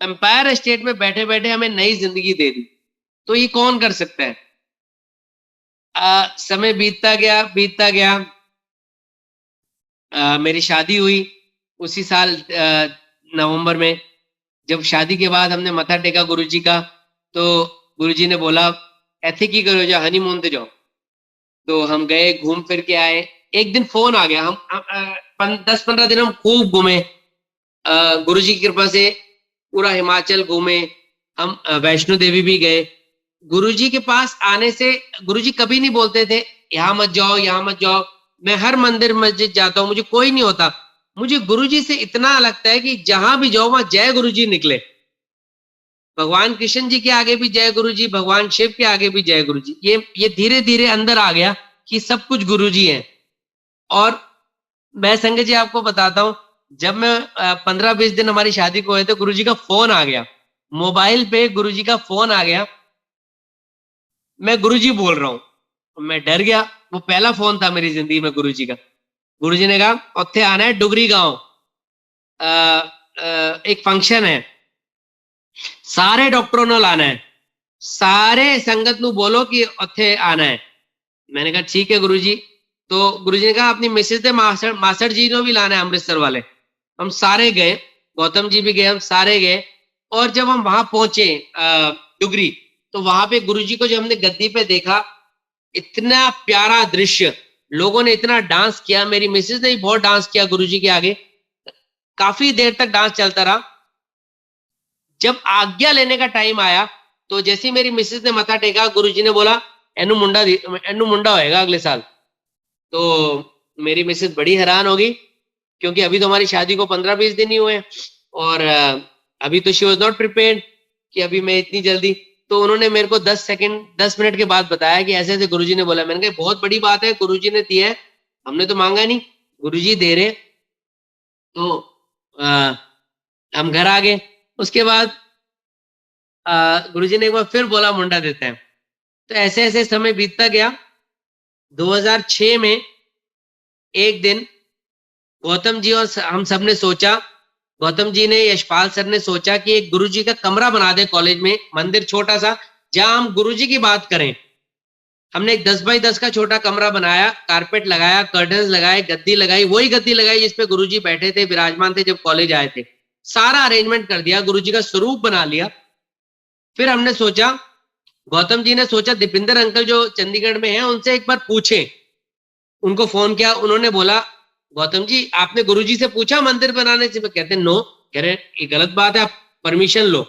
एम्पायर स्टेट में बैठे बैठे हमें नई जिंदगी दे दी। तो ये कौन कर सकता है? समय बीतता गया, बीतता गया। मेरी शादी हुई उसी साल नवंबर में। जब शादी के बाद हमने मत्था टेका गुरुजी का, तो गुरुजी ने बोला ऐसे की करो, जाओ हनीमून पे जाओ। तो हम गए, घूम फिर के आए। एक दिन फोन आ गया, हम 10-15 दिन हम खूब घूमे, गुरुजी की कृपा से पूरा हिमाचल घूमे। हम वैष्णो देवी भी गए। गुरुजी के पास आने से गुरुजी कभी नहीं बोलते थे यहाँ मत जाओ, यहाँ मत जाओ। मैं हर मंदिर मस्जिद जाता हूँ, मुझे कोई नहीं होता। मुझे गुरुजी से इतना लगता है कि जहां भी जाओ वहां जय गुरुजी निकले। भगवान कृष्ण जी के आगे भी जय गुरुजी, भगवान शिव के आगे भी जय गुरुजी। ये धीरे धीरे अंदर आ गया कि सब कुछ गुरुजी है। और मैं संगत जी आपको बताता हूँ, जब मैं 15-20 दिन हमारी शादी को हुए तो गुरुजी का फोन आ गया, मोबाइल पे गुरुजी का फोन आ गया। मैं गुरुजी बोल रहा हूँ, मैं डर गया। वो पहला फोन था मेरी जिंदगी में गुरुजी का। गुरुजी ने कहा उत्थे आना है डुगरी गांव, एक फंक्शन है, सारे डॉक्टरों ने लाना है, सारे संगत नु बोलो कि उत्थे आना है। मैंने कहा ठीक है गुरुजी। तो गुरुजी ने कहा अपनी मिसेज से मासड़ जी ने भी लाना है, अमृतसर वाले। हम सारे गए, गौतम जी भी गए, हम सारे गए। और जब हम वहां पहुंचे डुगरी, तो वहां पे गुरुजी को जब हमने गद्दी पे देखा, इतना प्यारा दृश्य, लोगों ने इतना डांस किया। मेरी मिसेज ने भी बहुत डांस किया गुरुजी के आगे, काफी देर तक डांस चलता रहा। जब आज्ञा लेने का टाइम आया, तो जैसे ही मेरी मिसेज ने मथा टेका, गुरुजी ने बोला एनु मुंडा होएगा अगले साल। तो मेरी मिसेज बड़ी हैरान होगी, क्योंकि अभी तो हमारी शादी को 15-20 दिन ही हुए हैं। और अभी तो शी वॉज नॉट प्रिपेयर्ड कि अभी मैं इतनी जल्दी। तो उन्होंने मेरे को 10 मिनट के बाद बताया कि ऐसे ऐसे गुरुजी ने बोला। मैंने कहा बहुत बड़ी बात है, गुरुजी ने दिया है, हमने तो मांगा नहीं, गुरुजी दे रहे। तो हम घर आ गए। उसके बाद गुरुजी ने एक बार फिर बोला मुंडा देते हैं। तो ऐसे ऐसे समय बीतता गया। 2006 में एक दिन गौतम जी और हम सब ने सोचा, गौतम जी ने, यशपाल सर ने सोचा कि एक गुरुजी का कमरा बना दे कॉलेज में, मंदिर छोटा सा, जहां हम गुरुजी की बात करें। हमने एक 10x10 का छोटा कमरा बनाया, कारपेट लगाया, कर्टन्स लगाए, गद्दी लगाई, वही गद्दी लगाई जिसपे गुरुजी बैठे थे, विराजमान थे जब कॉलेज आए थे। सारा अरेंजमेंट कर दिया, गुरुजी का स्वरूप बना लिया। फिर हमने सोचा, गौतम जी ने सोचा दीपिंदर अंकल जो चंडीगढ़ में हैं उनसे एक बार पूछे। उनको फोन किया, उन्होंने बोला गौतम जी आपने गुरुजी से पूछा मंदिर बनाने से? कहते नो। कह रहे ये गलत बात है, आप परमिशन लो।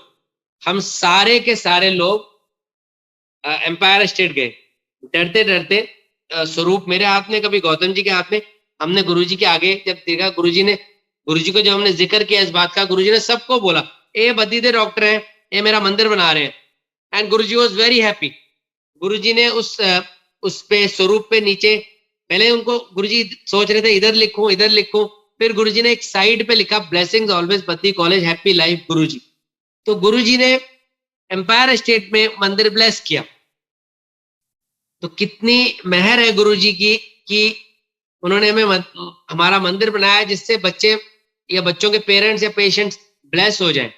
हम सारे के सारे लोग एम्पायर स्टेट गए, डरते डरते, स्वरूप मेरे हाथ में, कभी गौतम जी के हाथ में। हमने गुरुजी के आगे जब देखा, गुरुजी को जब हमने जिक्र किया इस बात का, गुरुजी ने सबको बोला ए बद्दी दे डॉक्टर हैं, ये मेरा मंदिर बना रहे हैं। And Guruji was very happy. Guruji ने उस पे स्वरूप पे नीचे, पहले उनको गुरुजी सोच रहे थे इधर लिखूं इधर लिखूं, फिर गुरुजी ने एक साइड पे लिखा blessings always Baddi college happy life Guruji. तो गुरुजी ने एम्पायर स्टेट में मंदिर ब्लेस किया। तो कितनी मेहर है गुरुजी की कि उन्होंने हमें हमारा मंदिर बनाया, जिससे बच्चे या बच्चों के पेरेंट्स या पेशेंट्स ब्लेस हो जाएं।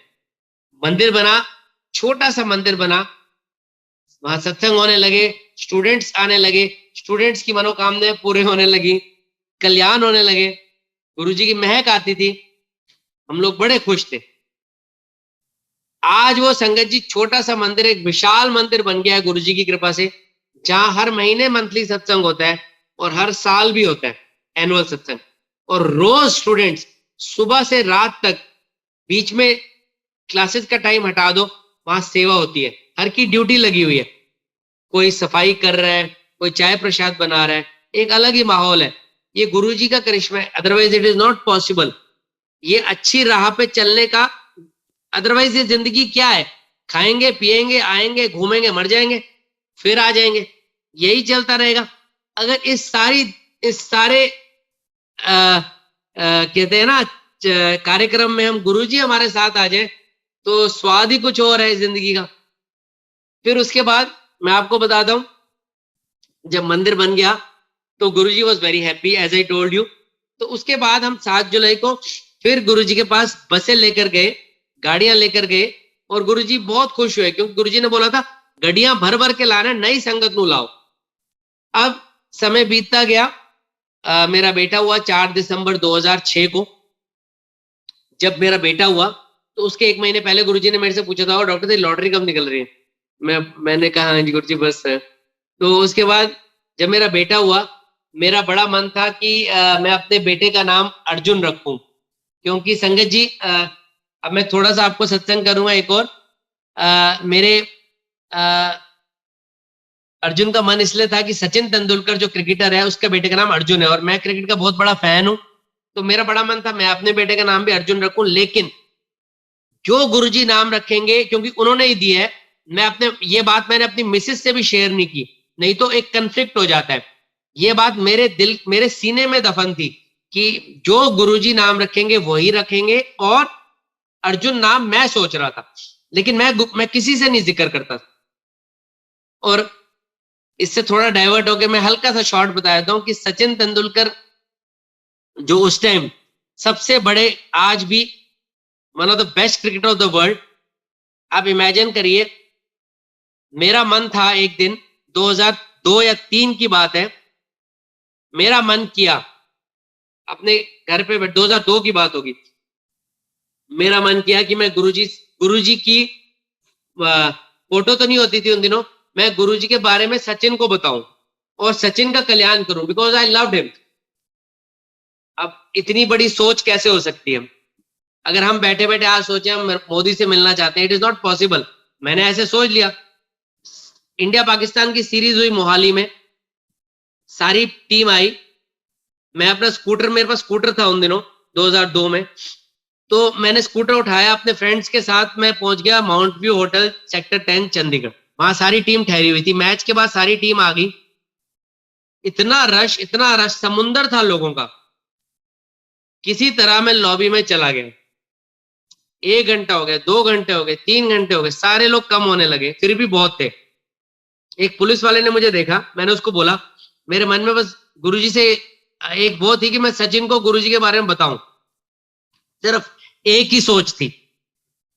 मंदिर बना, छोटा सा मंदिर बना, वहां सत्संग होने लगे, स्टूडेंट्स आने लगे, स्टूडेंट्स की मनोकामनाएं पूरे होने लगी, कल्याण होने लगे, गुरुजी की महक आती थी, हम लोग बड़े खुश थे। आज वो संगत जी छोटा सा मंदिर एक विशाल मंदिर बन गया है गुरुजी की कृपा से, जहां हर महीने मंथली सत्संग होता है और हर साल भी होता है एनुअल सत्संग। और रोज स्टूडेंट्स सुबह से रात तक, बीच में क्लासेस का टाइम हटा दो, वहां सेवा होती है, हर की ड्यूटी लगी हुई है। कोई सफाई कर रहा है, कोई चाय प्रसाद बना रहा है, एक अलग ही माहौल है। ये गुरुजी का करिश्मा है, otherwise it is not possible. ये अच्छी राह पे चलने का, अदरवाइज ये जिंदगी क्या है? खाएंगे पिएंगे आएंगे घूमेंगे मर जाएंगे फिर आ जाएंगे, यही चलता रहेगा। अगर इस सारे कहते हैं ना कार्यक्रम में हम गुरुजी हमारे साथ आ जाए, तो स्वाद ही कुछ और है जिंदगी का। फिर उसके बाद मैं आपको बताता हूँ, जब मंदिर बन गया तो Guruji was very happy as I told you. तो उसके बाद हम 7 जुलाई को फिर गुरुजी के पास बसें लेकर गए, गाड़ियां लेकर गए, और गुरुजी बहुत खुश हुए क्योंकि गुरुजी ने बोला था गड्डियां भर भर के लाना, नई संगत नू लाओ। अब समय बीतता गया, मेरा बेटा हुआ 4 दिसंबर 2006 को। जब मेरा बेटा हुआ तो उसके 1 महीने पहले गुरुजी ने मेरे से पूछा था, डॉक्टर तेरी लॉटरी कब निकल रही है? मैंने कहा हाँ जी गुरुजी बस है। तो उसके बाद जब मेरा बेटा हुआ, मेरा बड़ा मन था कि मैं अपने बेटे का नाम अर्जुन रखूं, क्योंकि संगत जी अब मैं थोड़ा सा आपको सत्संग करूंगा एक और। मेरे अर्जुन का मन इसलिए था कि सचिन तेंदुलकर जो क्रिकेटर है उसके बेटे का नाम अर्जुन है, और मैं क्रिकेट का बहुत बड़ा फैन हूं। तो मेरा बड़ा मन था मैं अपने बेटे का नाम भी अर्जुन रखूं, लेकिन जो गुरुजी नाम रखेंगे, क्योंकि उन्होंने ही दिया है, ये बात मैंने अपनी मिसेस से भी शेयर नहीं की, नहीं तो एक कंफ्लिक्ट हो जाता है। ये बात मेरे सीने में दफन थी कि जो गुरुजी नाम रखेंगे वही रखेंगे, और अर्जुन नाम मैं सोच रहा था, लेकिन मैं किसी से नहीं जिक्र करता था। और इससे थोड़ा डाइवर्ट होकर मैं हल्का सा शॉर्ट बता देता हूं कि सचिन तेंदुलकर जो उस टाइम सबसे बड़े, आज भी one of the best cricketer of the world. आप इमेजिन करिए, मेरा मन था एक दिन 2002 या 3 की बात है, मेरा मन किया अपने घर पे, 2002 की बात होगी, मेरा मन किया कि मैं गुरुजी की फोटो तो नहीं होती थी उन दिनों, मैं गुरुजी के बारे में सचिन को बताऊं और सचिन का कल्याण करूं, बिकॉज आई लव्ड हिम। अब इतनी बड़ी सोच कैसे हो सकती है? अगर हम बैठे बैठे आज सोचे हम मोदी से मिलना चाहते हैं, इट इज नॉट पॉसिबल। मैंने ऐसे सोच लिया। इंडिया पाकिस्तान की सीरीज हुई मोहाली में, सारी टीम आई, मैं अपना स्कूटर, मेरे पास स्कूटर था उन दिनों 2002 में, तो मैंने स्कूटर उठाया, अपने फ्रेंड्स के साथ मैं पहुंच गया mount view hotel sector 10 Chandigarh. वहां सारी टीम ठहरी हुई थी, मैच के बाद सारी टीम आ गई। इतना रश, समुंदर था लोगों का। किसी तरह मैं लॉबी में चला गया। 1 घंटा हो गया, 2 घंटे हो गए, 3 घंटे हो गए, सारे लोग कम होने लगे, फिर भी बहुत थे। एक पुलिस वाले ने मुझे देखा, मैंने उसको बोला, मेरे मन में बस गुरुजी से एक वो थी कि मैं सचिन को गुरुजी के बारे में बताऊं, सिर्फ एक ही सोच थी।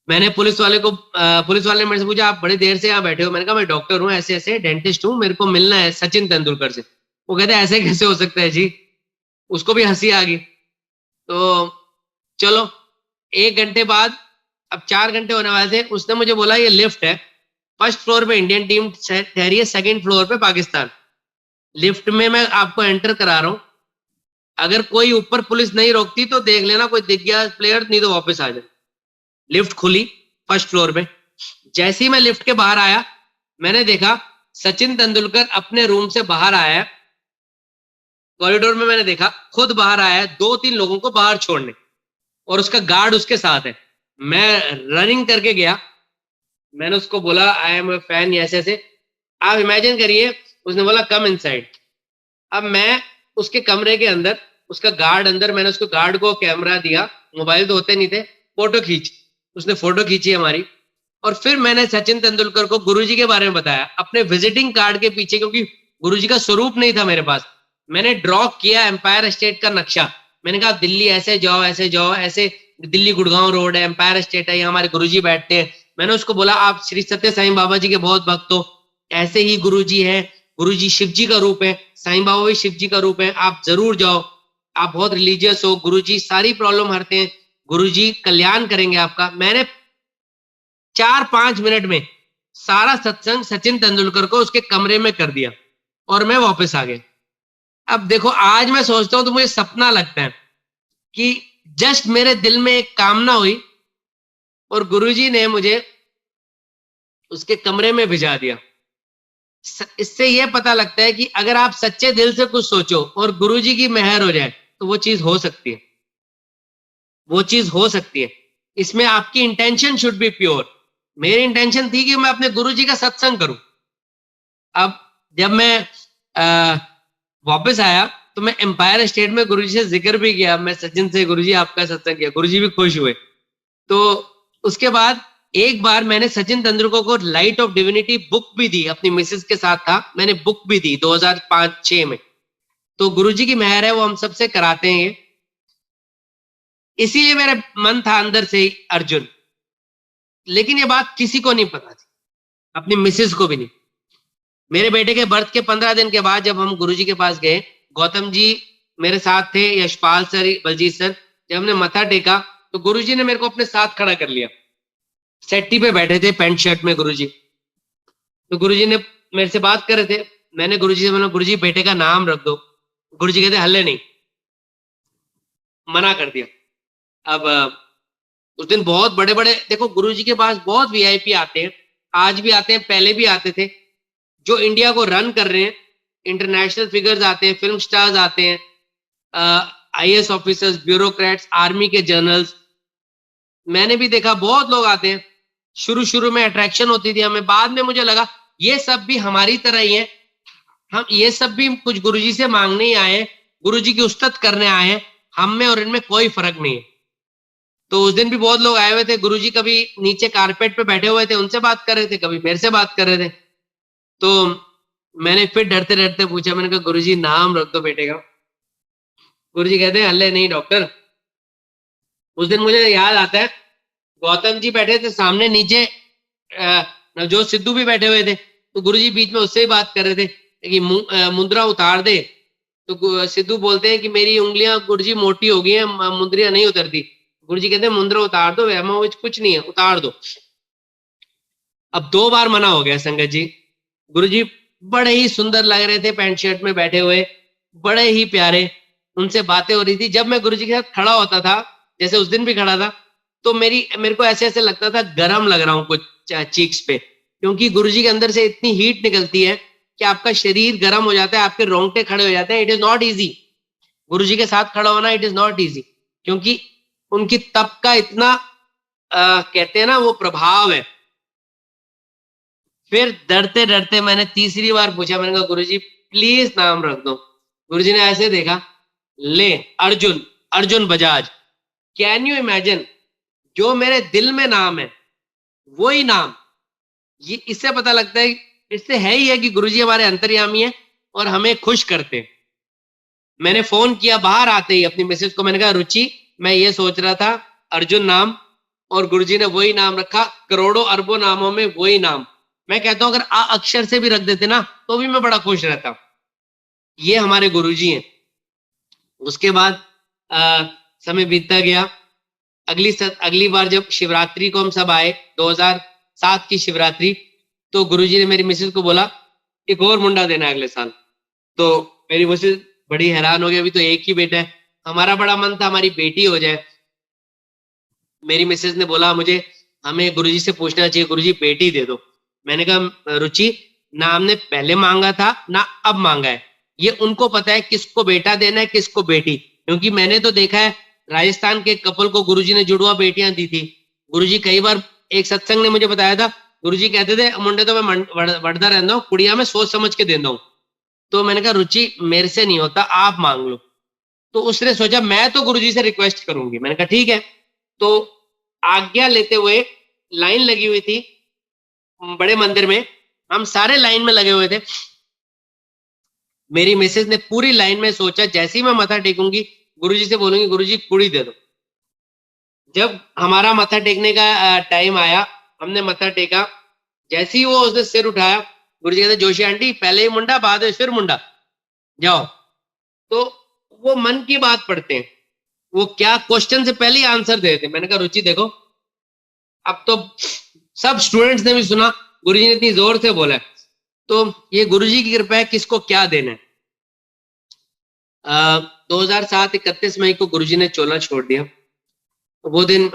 मैंने पुलिस वाले ने मेरे से पूछा आप बड़ी देर से यहाँ बैठे हो? मैंने कहा मैं डॉक्टर हूँ, ऐसे ऐसे डेंटिस्ट हूँ, मेरे को मिलना है सचिन तेंदुलकर से। वो कहते ऐसे कैसे हो सकता है जी? उसको भी हंसी आ गई। तो चलो 1 घंटे बाद, अब 4 घंटे होने वाले थे, उसने मुझे बोला ये लिफ्ट है, फर्स्ट फ्लोर पे इंडियन टीम ठहरी है, सेकंड फ्लोर पे पाकिस्तान। लिफ्ट में मैं आपको एंटर करा रहा हूं, अगर कोई ऊपर पुलिस नहीं रोकती तो देख लेना, कोई दिख गया प्लेयर, नहीं तो वापस आ जाए। लिफ्ट खुली फर्स्ट फ्लोर पे, जैसे ही मैं लिफ्ट के बाहर आया, मैंने देखा सचिन तेंदुलकर अपने रूम से बाहर आया है। कॉरिडोर में मैंने देखा खुद बाहर आया है 2-3 लोगों को बाहर छोड़ने, और उसका गार्ड उसके साथ है। मैं रनिंग करके गया, मैंने उसको बोला आई एम ए फैन, ऐसे ऐसे। आप इमेजिन करिए, उसने बोला कम इनसाइड। अब मैं उसके कमरे के अंदर, उसका गार्ड अंदर, मैंने उसको गार्ड को कैमरा दिया, मोबाइल तो होते नहीं थे, फोटो खींच, उसने फोटो खींची हमारी। और फिर मैंने सचिन तेंदुलकर को गुरुजी के बारे में बताया अपने विजिटिंग कार्ड के पीछे, क्योंकि गुरुजी का स्वरूप नहीं था मेरे पास। मैंने ड्रॉ किया एम्पायर स्टेट का नक्शा, मैंने कहा दिल्ली ऐसे जाओ, ऐसे जाओ, ऐसे दिल्ली गुड़गांव रोड है, एम्पायर स्टेट है, यहाँ हमारे गुरुजी बैठते हैं। मैंने उसको बोला आप श्री सत्य साईं बाबा जी के बहुत भक्त हो, ऐसे ही गुरुजी है, गुरुजी शिव जी का रूप है, साईं बाबा भी शिव जी का रूप है, आप जरूर जाओ, आप बहुत रिलीजियस हो, गुरुजी सारी प्रॉब्लम हरते हैं, गुरुजी कल्याण करेंगे आपका। मैंने 4-5 मिनट में सारा सत्संग सचिन तेंदुलकर को उसके कमरे में कर दिया, और मैं वापस आ गया। अब देखो, आज मैं सोचता हूं तो मुझे सपना लगता है कि जस्ट मेरे दिल में एक कामना हुई और गुरुजी ने मुझे उसके कमरे में भिजा दिया। इससे यह पता लगता है कि अगर आप सच्चे दिल से कुछ सोचो और गुरुजी की मेहर हो जाए तो वो चीज हो सकती है, वो चीज हो सकती है। इसमें आपकी इंटेंशन शुड बी प्योर। मेरी इंटेंशन थी कि मैं अपने गुरुजी का सत्संग करूं। अब जब मैं वापस आया तो मैं एम्पायर स्टेट में गुरुजी से जिक्र भी किया, मैं सचिन से गुरुजी आपका सत्संग किया, गुरुजी भी खुश हुए। तो उसके बाद एक बार मैंने सचिन तेंदुलकर को लाइट ऑफ डिविनिटी बुक भी दी, अपनी मिसेस के साथ था, मैंने बुक भी दी 2005-6 में। तो गुरुजी की मेहर है, वो हम सबसे कराते हैं ये। इसीलिए मेरा मन था अंदर से ही अर्जुन, लेकिन ये बात किसी को नहीं पता थी, अपनी मिसेस को भी नहीं। मेरे बेटे के बर्थ के 15 दिन के बाद जब हम गुरुजी के पास गए, गौतम जी मेरे साथ थे, यशपाल सर, बलजीत सर, जब हमने मत्था टेका तो गुरुजी ने मेरे को अपने साथ खड़ा कर लिया। सेट्टी पे बैठे थे पैंट शर्ट में गुरुजी, तो गुरुजी ने मेरे से बात कर रहे थे। मैंने गुरुजी से बोला, गुरुजी बेटे का नाम रख दो। गुरुजी कहते हल्ले नहीं, मना कर दिया। अब उस दिन बहुत बड़े बड़े, देखो गुरुजी के पास बहुत वीआईपी आते हैं, आज भी आते हैं, पहले भी आते थे, जो इंडिया को रन कर रहे हैं। इंटरनेशनल फिगर्स आते हैं, फिल्म स्टार्स आते हैं, आईएएस ऑफिसर्स, ब्यूरोक्रेट्स, आर्मी के जनरल्स, मैंने भी देखा बहुत लोग आते हैं। शुरू शुरू में अट्रैक्शन होती थी हमें, बाद में मुझे लगा ये सब भी हमारी तरह ही है, हम ये सब भी कुछ गुरुजी से मांगने ही आए हैं, गुरुजी की उस्तत करने आए हैं, हम में और इनमें कोई फर्क नहीं है। तो उस दिन भी बहुत लोग आए हुए थे, गुरुजी कभी नीचे कारपेट पे बैठे हुए थे, उनसे बात कर रहे थे, कभी मेरे से बात कर रहे थे। तो मैंने फिर डरते डरते पूछा, मैंने कहा गुरुजी नाम रख दो बेटे का। गुरुजी कहते हैं हल्ले नहीं डॉक्टर। उस दिन मुझे याद आता है, गौतम जी बैठे थे सामने, नीचे नवजोत सिद्धू भी बैठे हुए थे, तो गुरुजी बीच में उससे ही बात कर रहे थे कि मुद्रा उतार दे। तो सिद्धू बोलते हैं कि मेरी उंगलियां गुरुजी मोटी हो गई हैं, मुंदरियां नहीं उतरती। गुरुजी कहते हैं मुद्रा उतार दो, वहमा कुछ नहीं है, उतार दो। अब 2 बार मना हो गया संगत जी। गुरुजी बड़े ही सुंदर लग रहे थे, पैंट शर्ट में बैठे हुए, बड़े ही प्यारे, उनसे बातें हो रही थी। जब मैं गुरुजी के साथ खड़ा होता था, जैसे उस दिन भी खड़ा था, तो मेरे को ऐसे ऐसे लगता था गर्म लग रहा हूँ कुछ चीक्स पे, क्योंकि गुरुजी के अंदर से इतनी हीट निकलती है कि आपका शरीर गर्म हो जाता है, आपके रोंगटे खड़े हो जाते हैं। इट इज नॉट इजी गुरुजी के साथ खड़ा होना, इट इज नॉट इजी, क्योंकि उनकी तप का इतना कहते हैं ना वो प्रभाव है। फिर डरते डरते मैंने तीसरी बार पूछा, मैंने कहा गुरुजी प्लीज नाम रख दो। गुरुजी ने ऐसे देखा, ले Arjun, Arjun Bajaj. Can you imagine, जो मेरे दिल में नाम है वही नाम, ये इससे पता लगता है, इससे है ही है कि गुरुजी हमारे अंतर्यामी है और हमें खुश करते हैं। मैंने फोन किया बाहर आते ही अपनी मिसेज को, मैंने कहा रुचि मैं ये सोच रहा था अर्जुन नाम, और गुरुजी ने वही नाम रखा, करोड़ों अरबों नामों में वही नाम। मैं कहता हूं अगर आ अक्षर से भी रख देते ना तो भी मैं बड़ा खुश रहता। ये हमारे गुरुजी हैं। उसके बाद समय बीतता गया। अगली बार जब शिवरात्रि को हम सब आए, 2007 की शिवरात्रि, तो गुरुजी ने मेरी मिसेज को बोला एक और मुंडा देना है अगले साल। तो मेरी मिसेज बड़ी हैरान हो गई, अभी तो एक ही बेटा है। हमारा बड़ा मन था हमारी बेटी हो जाए। मेरी मिसेज ने बोला मुझे, हमें गुरुजी से पूछना चाहिए, गुरुजी बेटी दे दो। मैंने कहा रुचि, ना हमने पहले मांगा था ना अब मांगा है, ये उनको पता है किसको बेटा देना है किसको बेटी। क्योंकि मैंने तो देखा है राजस्थान के कपल को गुरुजी ने जुड़वा बेटियां दी थी। गुरुजी कई बार, एक सत्संग ने मुझे बताया था, गुरुजी कहते थे मुंडे तो मैं बढ़ता रहता हूँ, कुड़िया में सोच समझ के देता हूँ। तो मैंने कहा रुचि मेरे से नहीं होता, आप मांग लो। तो उसने सोचा मैं तो गुरुजी से रिक्वेस्ट करूंगी। मैंने कहा ठीक है। तो आज्ञा लेते हुए लाइन लगी हुई थी बड़े मंदिर में, हम सारे लाइन में लगे हुए थे। मेरी मिसेज ने पूरी लाइन में सोचा जैसे ही मैं मत्था टेकूंगी गुरुजी से बोलूंगी गुरुजी कुड़ी दे दो। जब हमारा मत्था टेकने का टाइम आया, हमने मत्था टेका, जैसे ही वो उसने सिर उठाया, गुरुजी कहते जोशी आंटी पहले ही मुंडा बाद में फिर मुंडा, जाओ। तो वो मन की बात पढ़ते हैं, वो क्या क्वेश्चन से पहले ही आंसर दे देते। मैंने कहा रुचि देखो, अब तो सब स्टूडेंट्स ने भी सुना, गुरुजी ने इतनी जोर से बोला है, तो ये गुरुजी की कृपा है, किसको क्या देना है। 2007 31 मई को गुरुजी ने चोला छोड़ दिया। वो दिन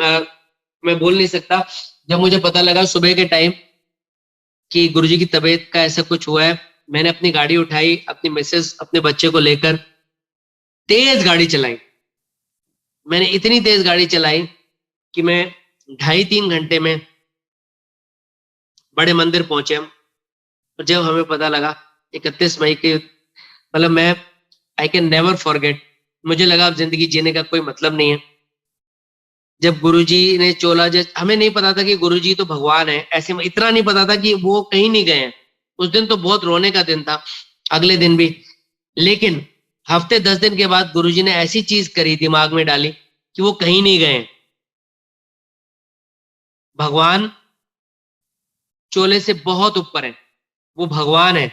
मैं भूल नहीं सकता, जब मुझे पता लगा सुबह के टाइम कि गुरुजी की तबीयत का ऐसा कुछ हुआ है। मैंने अपनी गाड़ी उठाई, अपनी मिसेस अपने बच्चे को लेकर तेज गाड़ी चलाई। मैंने इतनी तेज गाड़ी चलाई कि मैं 2.5-3 घंटे में बड़े मंदिर पहुंचे हम। और जब हमें पता लगा 31 मई के, मतलब मैं आई कैन नेवर फॉरगेट, मुझे लगा अब जिंदगी जीने का कोई मतलब नहीं है। जब गुरुजी ने चोला, जब हमें नहीं पता था कि गुरुजी तो भगवान है, ऐसे में इतना नहीं पता था कि वो कहीं नहीं गए हैं। उस दिन तो बहुत रोने का दिन था, अगले दिन भी। लेकिन हफ्ते 10 दिन के बाद गुरुजी ने ऐसी चीज करी, दिमाग में डाली कि वो कहीं नहीं गए हैं। भगवान चोले से बहुत ऊपर है, वो भगवान है।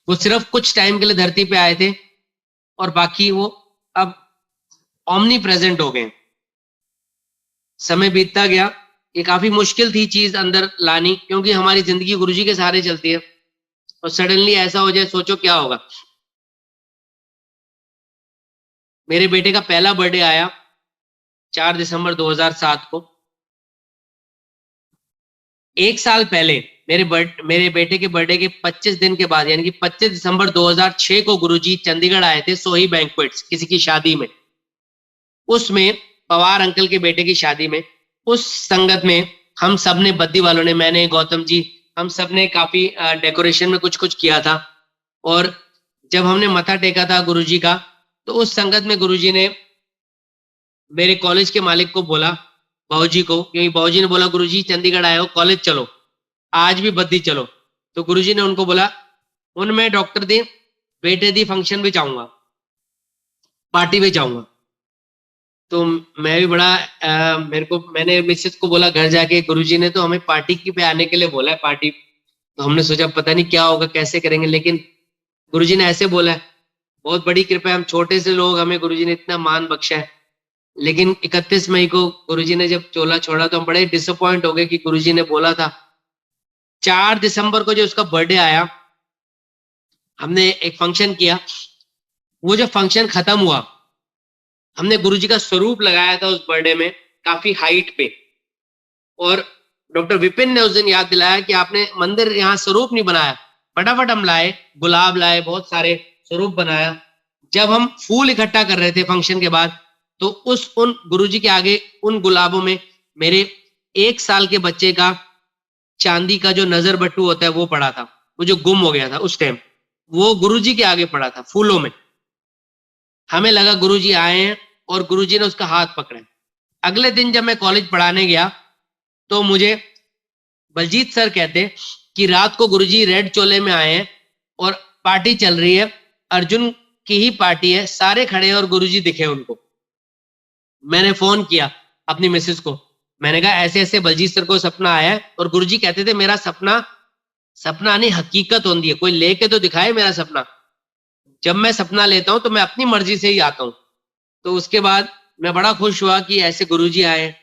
वो सिर्फ कुछ टाइम के लिए धरती पे आए थे और बाकी वो अब ओमनी प्रेजेंट हो गए। समय बीतता गया, ये काफी मुश्किल थी चीज अंदर लानी, क्योंकि हमारी जिंदगी गुरुजी के सहारे चलती है, और सडनली ऐसा हो जाए, सोचो क्या होगा। मेरे बेटे का पहला बर्थडे आया 4 दिसंबर 2007 को। एक साल पहले मेरे बेटे के बर्थडे के 25 दिन के बाद, यानी कि 25 दिसंबर 2006 को गुरुजी चंडीगढ़ आए थे सोही बैंक्वेट्स, किसी की शादी में। उसमें पवार अंकल के बेटे की शादी में, उस संगत में हम सब ने, बद्दी वालों ने, मैंने, गौतम जी, हम सब ने काफी डेकोरेशन में कुछ कुछ किया था। और जब हमने मत्था टेका था गुरुजी का, तो उस संगत में गुरुजी ने मेरे कॉलेज के मालिक को बोला, बाबूजी को, क्योंकि बाबूजी ने बोला गुरुजी चंडीगढ़ आए हो, कॉलेज चलो, आज भी बद्दी चलो। तो गुरुजी ने उनको बोला, उनमें डॉक्टर दी बेटे दी फंक्शन भी जाऊंगा, पार्टी भी जाऊंगा। तो मैं भी बड़ा मैंने मिसेस को बोला घर जाके, गुरुजी ने तो हमें पार्टी की पे आने के लिए बोला है, पार्टी। तो हमने सोचा पता नहीं क्या होगा, कैसे करेंगे, लेकिन गुरुजी ने ऐसे बोला है। बहुत बड़ी कृपा है, हम छोटे से लोग, हमें गुरुजी ने इतना मान बख्शा है। लेकिन 31 मई को गुरुजी ने जब चोला छोड़ा तो हम बड़े डिसअपॉइंट हो गए कि गुरुजी ने बोला था। 4 दिसंबर को जो उसका बर्थडे आया, हमने एक फंक्शन किया। वो जब फंक्शन खत्म हुआ, हमने गुरुजी का स्वरूप लगाया था उस बर्थडे में, काफी हाइट पे। और डॉक्टर विपिन ने उस दिन याद दिलाया कि आपने मंदिर यहाँ स्वरूप नहीं बनाया। फटाफट हम लाए, गुलाब लाए, बहुत सारे स्वरूप बनाया। जब हम फूल इकट्ठा कर रहे थे फंक्शन के बाद, तो उन गुरुजी के आगे उन गुलाबों में मेरे 1 साल के बच्चे का चांदी का जो नजर बट्टू होता है वो पड़ा था, वो जो गुम हो गया था उस टाइम, वो गुरुजी के आगे पड़ा था फूलों में। हमें लगा गुरुजी आए हैं और गुरुजी ने उसका हाथ पकड़ा। अगले दिन जब मैं कॉलेज पढ़ाने गया, तो मुझे बलजीत सर कहते कि रात को गुरुजी रेड चोले में आए हैं और पार्टी चल रही है, अर्जुन की ही पार्टी है, सारे खड़े हैं और गुरुजी दिखे उनको। मैंने फोन किया अपनी मिसेस को, मैंने कहा ऐसे ऐसे बलजीत सर को सपना आया है, और गुरुजी कहते थे मेरा सपना सपना नहीं हकीकत होती है, कोई लेके तो दिखाए मेरा सपना। जब मैं सपना लेता हूं तो मैं अपनी मर्जी से ही आता हूं। तो उसके बाद मैं बड़ा खुश हुआ कि ऐसे गुरुजी आए।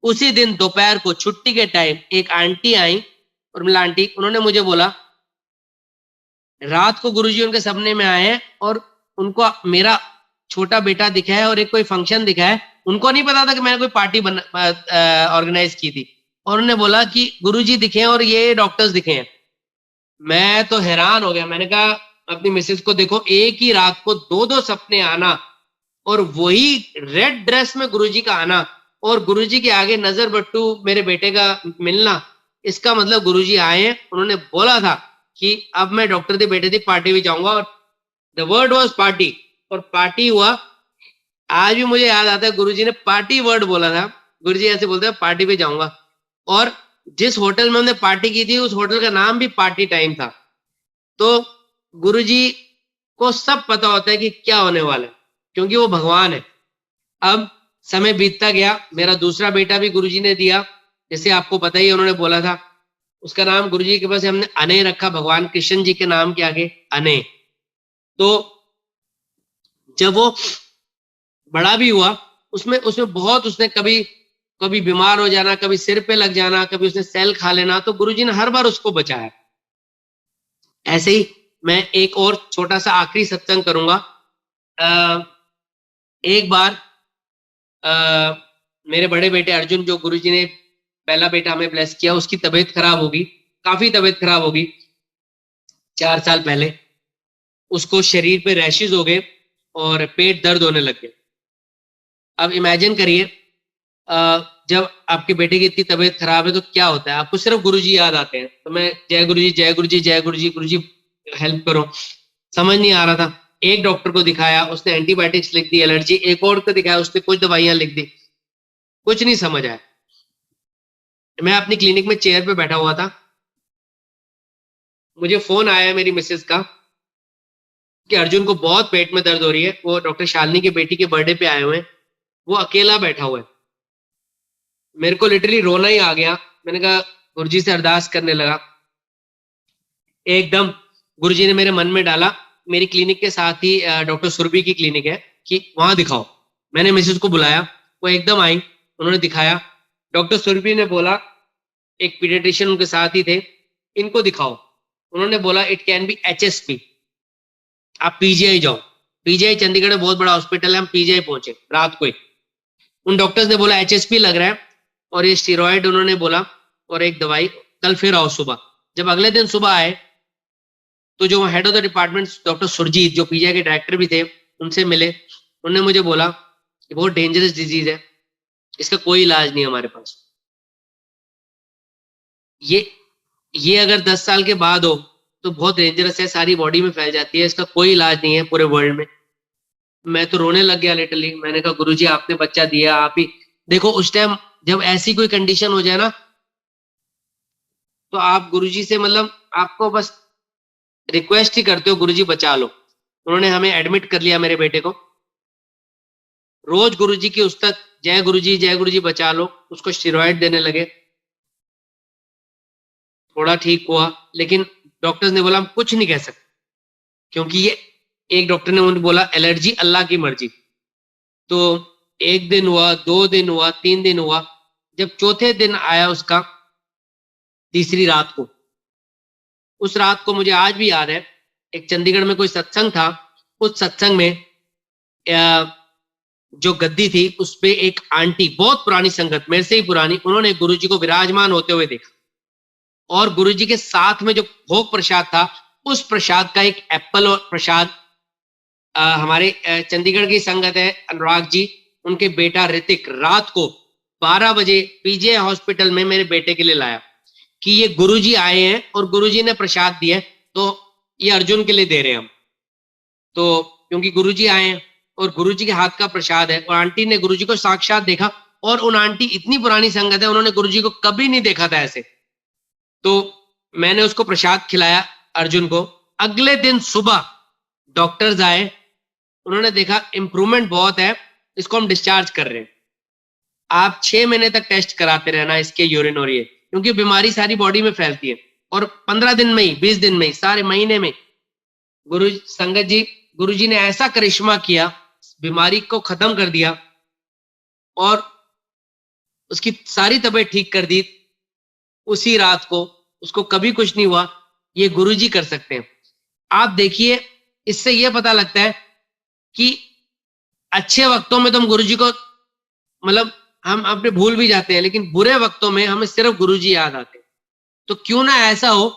उसी दिन दोपहर को छुट्टी के टाइम एक आंटी आई, उर्मिला आंटी, उन्होंने मुझे बोला रात को गुरुजी उनके सपने में आए हैं और उनको मेरा छोटा बेटा दिखा है और एक कोई फंक्शन दिखा है। उनको नहीं पता था कि मैंने कोई पार्टी ऑर्गेनाइज की थी, और उन्होंने बोला कि गुरुजी दिखे हैं और ये डॉक्टर्स दिखे हैं। मैं तो हैरान हो गया। मैंने कहा अपनी मिसेस को, देखो एक ही रात को 2-2 सपने आना, और वही रेड ड्रेस में गुरुजी का आना, और गुरुजी के आगे नजर बट्टू मेरे बेटे का मिलना, इसका मतलब गुरुजी आए हैं। उन्होंने बोला था कि अब मैं डॉक्टर दी बेटे दी पार्टी भी जाऊंगा, और द वर्ड वॉज पार्टी, और पार्टी हुआ। आज भी मुझे याद आता है गुरुजी ने पार्टी वर्ड बोला था। गुरुजी ऐसे बोलते हैं पार्टी पे जाऊंगा, और जिस होटल में हमने पार्टी की थी उस होटल का नाम भी पार्टी टाइम था। तो गुरुजी को सब पता होता है कि क्या होने वाला है, क्योंकि वो भगवान है। अब समय बीतता गया, मेरा दूसरा बेटा भी गुरुजी ने दिया, जैसे आपको पता ही है, उन्होंने बोला था। उसका नाम गुरुजी के पास हमने अने रखा, भगवान कृष्ण जी के नाम के आगे अने। तो जब वो बड़ा भी हुआ, उसमें उसमें बहुत, उसने कभी कभी बीमार हो जाना, कभी सिर पे लग जाना, कभी उसने सेल खा लेना, तो गुरुजी ने हर बार उसको बचाया। ऐसे ही मैं एक और छोटा सा आखिरी सत्संग करूंगा। एक बार मेरे बड़े बेटे अर्जुन, जो गुरुजी ने पहला बेटा हमें ब्लेस किया, उसकी तबीयत खराब होगी, काफी तबीयत खराब होगी। 4 साल पहले उसको शरीर पे रैशेज हो गए और पेट दर्द होने लग गए। अब इमेजिन करिए, जब आपके बेटे की इतनी तबीयत खराब है तो क्या होता है, आपको सिर्फ गुरुजी याद आते हैं। तो मैं जय गुरुजी जय गुरुजी जय गुरुजी, गुरुजी हेल्प करो, समझ नहीं आ रहा था। एक डॉक्टर को दिखाया, उसने एंटीबायोटिक्स लिख दी एलर्जी, एक और को दिखाया, उसने कुछ दवाइयां लिख दी। कुछ नहीं समझ आया। मैं अपनी क्लिनिक में चेयर पे बैठा हुआ था, मुझे फोन आया मेरी मिसेस का कि अर्जुन को बहुत पेट में दर्द हो रही है, वो डॉक्टर शालिनी की बेटी के बर्थडे पे आए हुए हैं, वो अकेला बैठा हुआ है। मेरे को लिटरली रोना ही आ गया। मैंने कहा गुरुजी से अरदास करने लगा। एकदम गुरुजी ने मेरे मन में डाला, मेरी क्लिनिक के साथ ही डॉक्टर सुरभि की क्लिनिक है, कि वहां दिखाओ। मैंने मिसेस को बुलाया, वो एकदम आई, उन्होंने दिखाया। डॉक्टर सुरभि ने बोला, एक पीडियाट्रिशियन उनके साथ ही थे, इनको दिखाओ। उन्होंने बोला इट कैन बी HSP, आप PGI जाओ। PGI चंडीगढ़ में बहुत बड़ा हॉस्पिटल है, हम PGI पहुंचे रात को ही। उन डॉक्टर्स ने बोला HSP लग रहा है और ये स्टीरॉयड उन्होंने बोला और एक दवाई, कल फिर आओ सुबह। जब अगले दिन सुबह आए तो जो head of the department doctor Surjit, जो PGI के डायरेक्टर भी थे, उनसे मिले। उन्होंने मुझे बोला कि बहुत डेंजरस डिजीज है, इसका कोई इलाज नहीं हमारे पास। ये अगर 10 साल के बाद हो तो बहुत डेंजरस है, सारी बॉडी में फैल जाती है, इसका कोई इलाज नहीं है पूरे वर्ल्ड में। मैं तो रोने लग गया लिटरली। मैंने कहा गुरुजी आपने बच्चा दिया, आप ही देखो। उस टाइम जब ऐसी कोई कंडीशन हो जाए ना, तो आप गुरुजी से मतलब आपको बस रिक्वेस्ट ही करते हो, गुरुजी बचा लो। उन्होंने हमें एडमिट कर लिया, मेरे बेटे को। रोज गुरुजी की उस्तक, जय गुरुजी बचा लो, उसको स्टेरॉइड देने लगे। थोड़ा ठीक हुआ, लेकिन डॉक्टर्स ने बोला हम कुछ नहीं कह सकते, क्योंकि ये, एक डॉक्टर ने मुझे बोला एलर्जी अल्लाह की मर्जी। तो 1 दिन हुआ, 2 दिन हुआ, 3 दिन हुआ। जब चौथे दिन आया उसका, तीसरी रात को, उस रात को मुझे आज भी याद है, एक चंडीगढ़ में कोई सत्संग था। उस सत्संग में जो गद्दी थी उस पे एक आंटी, बहुत पुरानी संगत, मेरे से ही पुरानी, उन्होंने गुरुजी को विराजमान होते हुए देखा। और गुरुजी के साथ में जो भोग प्रसाद था, उस प्रसाद का एक एप्पल और प्रसाद हमारे चंडीगढ़ की संगत है अनुराग जी, उनके बेटा ऋतिक रात को 12 बजे PGI हॉस्पिटल में मेरे बेटे के लिए लाया कि ये गुरुजी आए हैं और गुरुजी ने प्रसाद दिया है, तो ये अर्जुन के लिए दे रहे हैं हम। तो क्योंकि गुरुजी आए हैं और गुरुजी के हाथ का प्रसाद है, और आंटी ने गुरुजी को साक्षात देखा। और उन आंटी इतनी पुरानी संगत है, उन्होंने गुरुजी को कभी नहीं देखा था ऐसे। तो मैंने उसको प्रसाद खिलाया अर्जुन को। अगले दिन सुबह डॉक्टर्स आए, उन्होंने देखा इम्प्रूवमेंट बहुत है, इसको हम डिस्चार्ज कर रहे हैं। आप 6 महीने तक टेस्ट कराते रहना इसके यूरिन और ये, क्योंकि बीमारी सारी बॉडी में फैलती है। और 15 दिन में ही, 20 दिन में ही, सारे महीने में गुरुजी ने ऐसा करिश्मा किया, बीमारी को खत्म कर दिया और उसकी सारी तबीयत ठीक कर दी उसी रात को। उसको कभी कुछ नहीं हुआ। ये गुरुजी कर सकते हैं। आप देखिए, इससे यह पता लगता है कि अच्छे वक्तों में तो हम गुरुजी को मतलब हम अपने भूल भी जाते हैं, लेकिन बुरे वक्तों में हमें सिर्फ गुरुजी याद आते हैं। तो क्यों ना ऐसा हो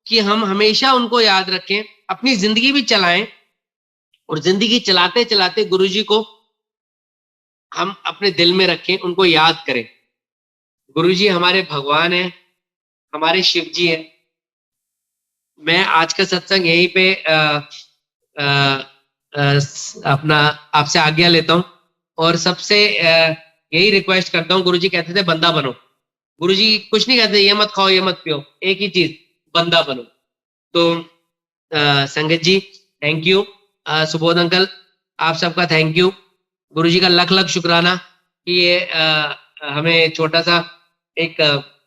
कि हम हमेशा उनको याद रखें, अपनी जिंदगी भी चलाएं, और जिंदगी चलाते चलाते गुरुजी को हम अपने दिल में रखें, उनको याद करें। गुरुजी हमारे भगवान हैं, हमारे शिव जी हैं। मैं आज का सत्संग यहीं पे अपना आपसे आज्ञा लेता हूँ, और सबसे यही रिक्वेस्ट करता हूँ। गुरुजी कहते थे बंदा बनो। गुरुजी कुछ नहीं कहते ये मत खाओ ये मत पियो, एक ही चीज, बंदा बनो। तो संगत जी थैंक यू, सुबोध अंकल आप सबका थैंक यू, गुरुजी का लख लख शुक्राना कि ये हमें छोटा सा एक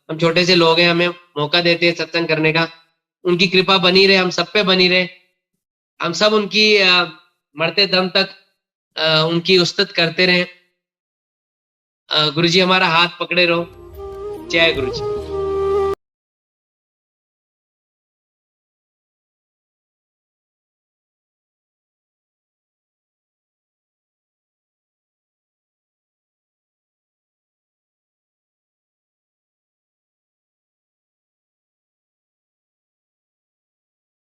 हम छोटे से लोग हैं, हमें मौका देते हैं सत्संग करने का। उनकी कृपा बनी रहे, हम सब पे बनी रहे। हम सब उनकी मरते दम तक उनकी उस्तत करते रहे। गुरुजी हमारा हाथ पकड़े रहो। जय गुरुजी।